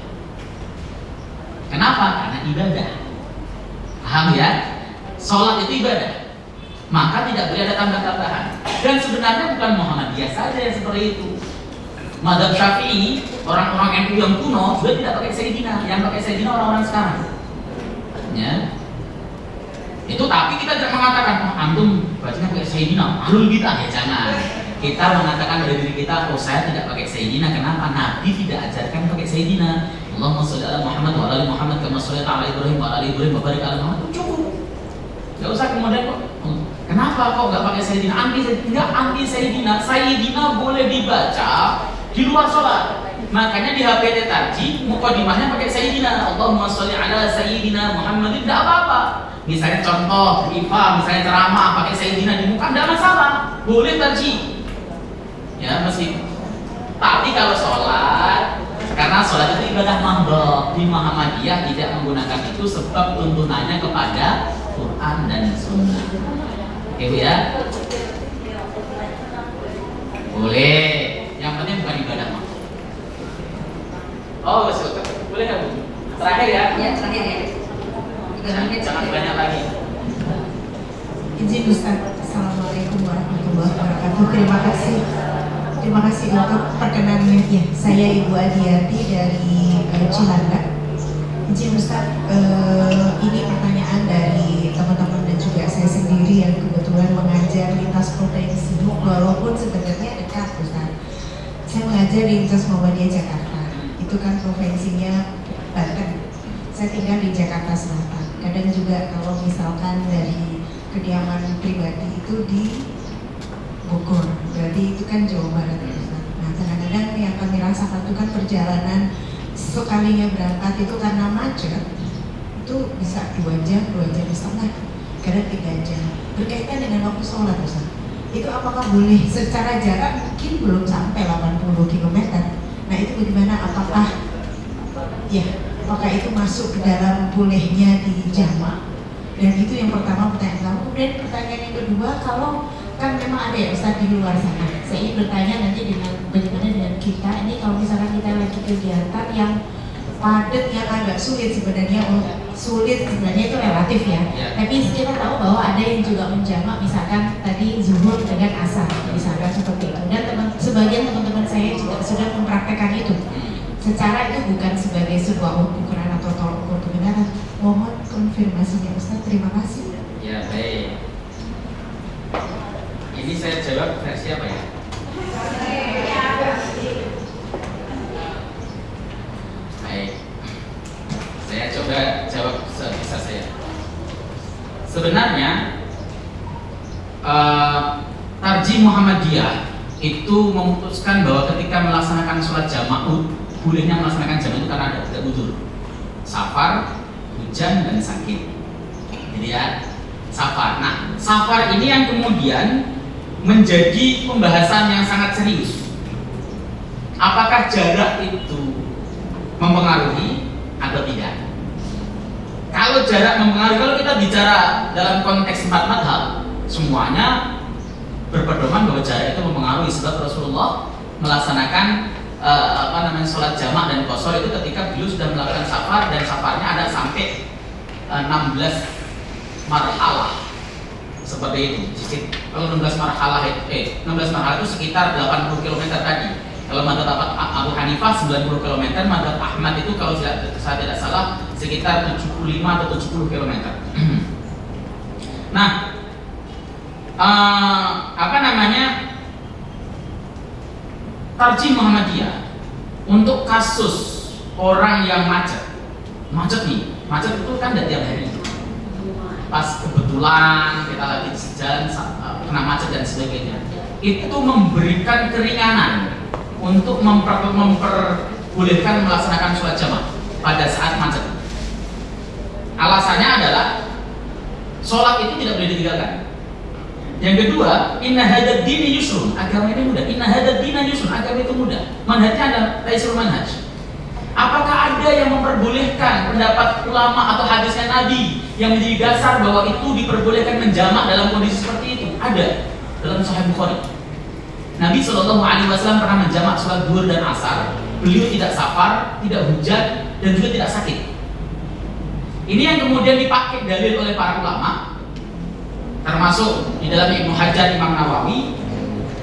B: Kenapa? Karena ibadah. Paham ya? Sholat itu ibadah. Maka tidak boleh ada tambah-tambahan. Dan sebenarnya bukan Muhammadiyah saja yang seperti itu. Madzhab Syafi'i, orang-orang NU yang kuno juga tidak pakai Sayyidina. Yang pakai Sayyidina orang-orang sekarang. Ya. Itu tapi kita jangan mengatakan, oh antum bacanya pakai Sayyidina, ahlul bid'ah, ya jangan. Kita mengatakan dari diri kita, oh saya tidak pakai Sayyidina. Kenapa? Nabi tidak ajarkan pakai Sayyidina. Allahumma sholli ala Muhammad wa ala ali Muhammad kama shallaita ala Ibrahim wa ala ali Ibrahim wa barik ala Muhammad. Cukup. Enggak usah kemudian kok kenapa kok enggak pakai Sayyidina? Anti Sayyidina. Sayyidina boleh dibaca di luar sholat. Makanya di HPT Tarji mukadimahnya pakai Sayyidina. Allahumma sholli ala Sayyidina Muhammad. Tidak apa-apa. Misalnya contoh IFA, misalnya ceramah pakai Sayyidina di muka, tidak masalah, boleh tarjih. Ya tapi kalau sholat, karena sholat itu ibadah mandor di Muhammadiyah tidak menggunakan itu sebab tuntunannya kepada Quran dan Sunnah. Oke Bu ya? Boleh, yang penting bukan ibadah mandor. Oh, boleh nggak Bu? Terakhir ya?
A: Ya, terakhir ya.
B: Jangan banyak lagi.
C: Izin Ustaz, Assalamualaikum warahmatullahi wabarakatuh. Terima kasih untuk perkenannya. Ya, saya Ibu Adiati dari Cilanda. Izin Ustaz, ini pertanyaan dari teman-teman dan juga saya sendiri yang kebetulan mengajar lintas provinsi, walaupun sebenarnya dekat Ustaz. Saya mengajar di Universitas Muhammadiyah Jakarta. Itu kan provinsinya Banten. Saya tinggal di Jakarta Selatan. Kadang juga kalau misalkan dari kediaman pribadi itu di Bogor, berarti itu kan Jawa Barat. Nah, kadang-kadang yang kami rasakan itu kan perjalanan sekalinya berangkat itu karena macet, itu bisa 2 jam setengah, kadang 3 jam. Berkaitan dengan waktu sholat, Ustaz. Itu apakah boleh secara jarak mungkin belum sampai 80 km? Nah, itu bagaimana? Apakah itu masuk ke dalam bolehnya di jamak? Dan itu yang pertama pertanyaan. Kemudian pertanyaan yang kedua, kalau kan memang ada ya Ustaz di luar sana. Saya ingin bertanya nanti dengan bagaimana dengan kita ini kalau misalkan kita lagi kegiatan yang padat yang agak sulit sebenarnya itu relatif ya. Tapi kita tahu bahwa ada yang juga menjamak, misalkan tadi zuhur dengan asar, misalkan seperti itu. Dan sebagian teman-teman saya juga sudah mempraktekkan itu. Secara itu bukan sebagai sebuah ukuran atau tolak ukur kebenaran. Mohon konfirmasinya Ustaz. Terima kasih.
B: Ya baik. Ini saya jawab versi apa ya? Baik. Saya coba jawab sebisa saya. Sebenarnya Tarjih Muhammadiyah itu memutuskan bahwa ketika melaksanakan sholat jamaah bolehnya melaksanakan jamaah itu karena ada udzur, safar, hujan dan sakit. Jadi ya safar. Nah, safar ini yang kemudian menjadi pembahasan yang sangat serius. Apakah jarak itu mempengaruhi atau tidak? Kalau jarak mempengaruhi, kalau kita bicara dalam konteks 4 madhab, semuanya berpedoman bahwa jarak itu mempengaruhi, sebab Rasulullah melaksanakan sholat jamak dan qashar itu ketika beliau sudah melakukan safar, dan safarnya ada sampai 16 marhalah seperti itu. Kalau 16 marhalah itu sekitar 80 km tadi. Kalau madzhab Abu Hanifah 90 km, madzhab Ahmad itu kalau saya tidak salah sekitar 75 atau 70 km. Nah, Tarjih Muhammadiyah untuk kasus orang yang macet itu kan tidak tiap hari. Pas kebetulan kita lagi di jalan kena macet dan sebagainya, itu memberikan keringanan untuk memperbolehkan melaksanakan sholat jamaah pada saat macet. Alasannya adalah sholat itu tidak boleh ditinggalkan. Yang kedua, inna hadad dini yusrun, agama ini mudah. Inna hadad dina yusrun, agama itu mudah. Manhajnya adalah taisir manhaj. Apakah ada yang memperbolehkan pendapat ulama atau hadisnya Nabi yang menjadi dasar bahwa itu diperbolehkan menjamak dalam kondisi seperti itu? Ada dalam Sahih Bukhari. Nabi SAW pernah menjamak sholat zuhur dan asar. Beliau tidak safar, tidak hujan, dan juga tidak sakit. Ini yang kemudian dipakai dalil oleh para ulama, termasuk di dalam Ibnu Hajar, Imam Nawawi,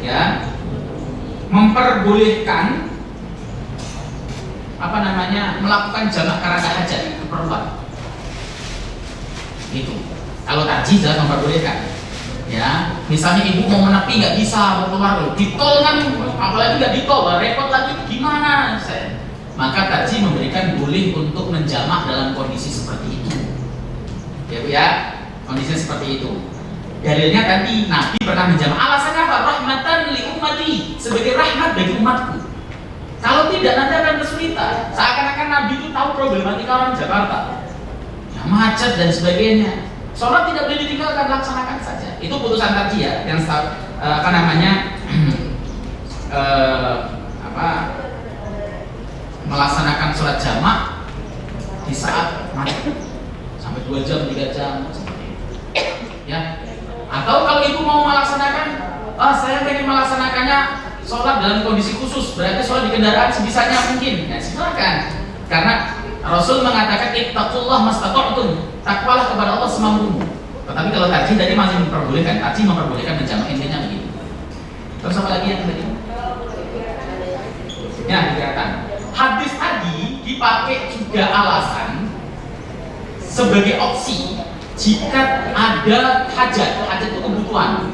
B: ya, memperbolehkan melakukan jamak karena ada hajat, keperluan. Itu. Kalau tarjih jelas memperbolehkan. Ya, misalnya ibu mau menepi nggak bisa, mau keluar di tol kan, apalagi nggak di tol, repot lagi, gimana? Maka tarjih memberikan boleh untuk menjamak dalam kondisi seperti itu. Ya Bu ya, kondisi seperti itu. Dalilnya tadi Nabi pernah menjamak. Alasannya apa? Rahmatan li ummati, sebagai rahmat bagi umatku. Kalau tidak nanti akan kesulitan. Seakan-akan Nabi itu tahu problematika orang Jakarta, yang macet dan sebagainya. Sholat tidak boleh ditinggalkan, laksanakan saja. Itu putusan tarjih ya, yang apa namanya melaksanakan sholat jamak di saat macet sampai 2 jam, 3 jam seperti itu. Ya. Atau kalau ibu mau melaksanakan, saya ingin melaksanakannya sholat dalam kondisi khusus, berarti sholat di kendaraan sebisanya mungkin. Ya, silakan. Karena Rasul mengatakan ittaqullah mastata'tum, takwalah kepada Allah semampumu. Tetapi kalau tarjih tadi masih memperbolehkan, tarjih memperbolehkan menjamak, intinya begitu. Terus apa lagi yang tadi? Ya, dikatakan hadis tadi dipakai juga alasan sebagai opsi jika ada hajat itu kebutuhan.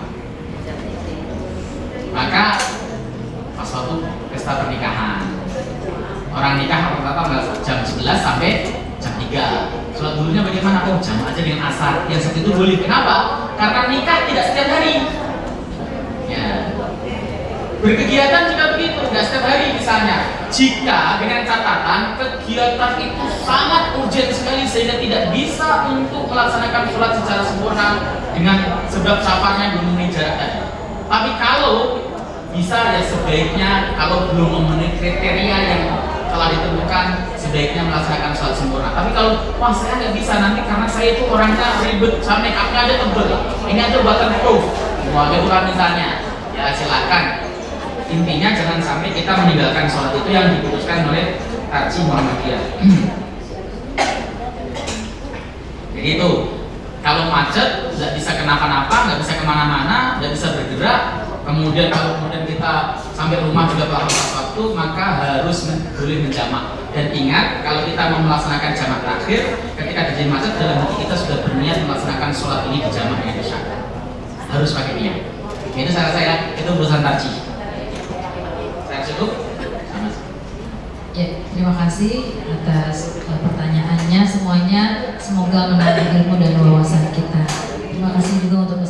B: Maka pas waktu pesta pernikahan, orang nikah rata-rata jam 11 sampai jam 3. Sholat dulunya bagaimana? Oh, jam aja dengan asar. Yang seperti itu boleh. Kenapa? Karena nikah tidak setiap hari. Ya. Berkegiatan juga begitu, tidak setiap hari misalnya. Jika dengan catatan kegiatan itu sangat urgent sekali sehingga tidak bisa untuk melaksanakan sholat secara sempurna dengan sebab safarnya belum memenuhi jarak tadi. Tapi kalau bisa ya sebaiknya kalau belum memenuhi kriteria yang telah ditentukan sebaiknya melaksanakan sholat sempurna. Tapi kalau wah saya nggak bisa nanti karena saya itu orangnya ribet, saya make upnya aja tebel, ini aja waterproof, mau gitu kan misalnya, ya silakan. Intinya jangan sampai kita meninggalkan sholat itu yang diputuskan oleh tarjih Muhammadiyah. Jadi itu kalau macet nggak bisa kenapa-napa, nggak bisa kemana-mana, nggak bisa bergerak. Kemudian kalau kemudian kita sampai rumah juga telah lepas waktu, maka harus boleh menjamak. Dan ingat, kalau kita mau melaksanakan jamak terakhir, ketika terjadi macet dalam hati kita sudah berniat melaksanakan sholat ini di jamak yang isya. Harus pakai niat. Itu saran saya, itu urusan tarjih. Saya cukup.
A: Ya, terima kasih atas pertanyaannya semuanya. Semoga menambah ilmu dan wawasan kita. Terima kasih juga untuk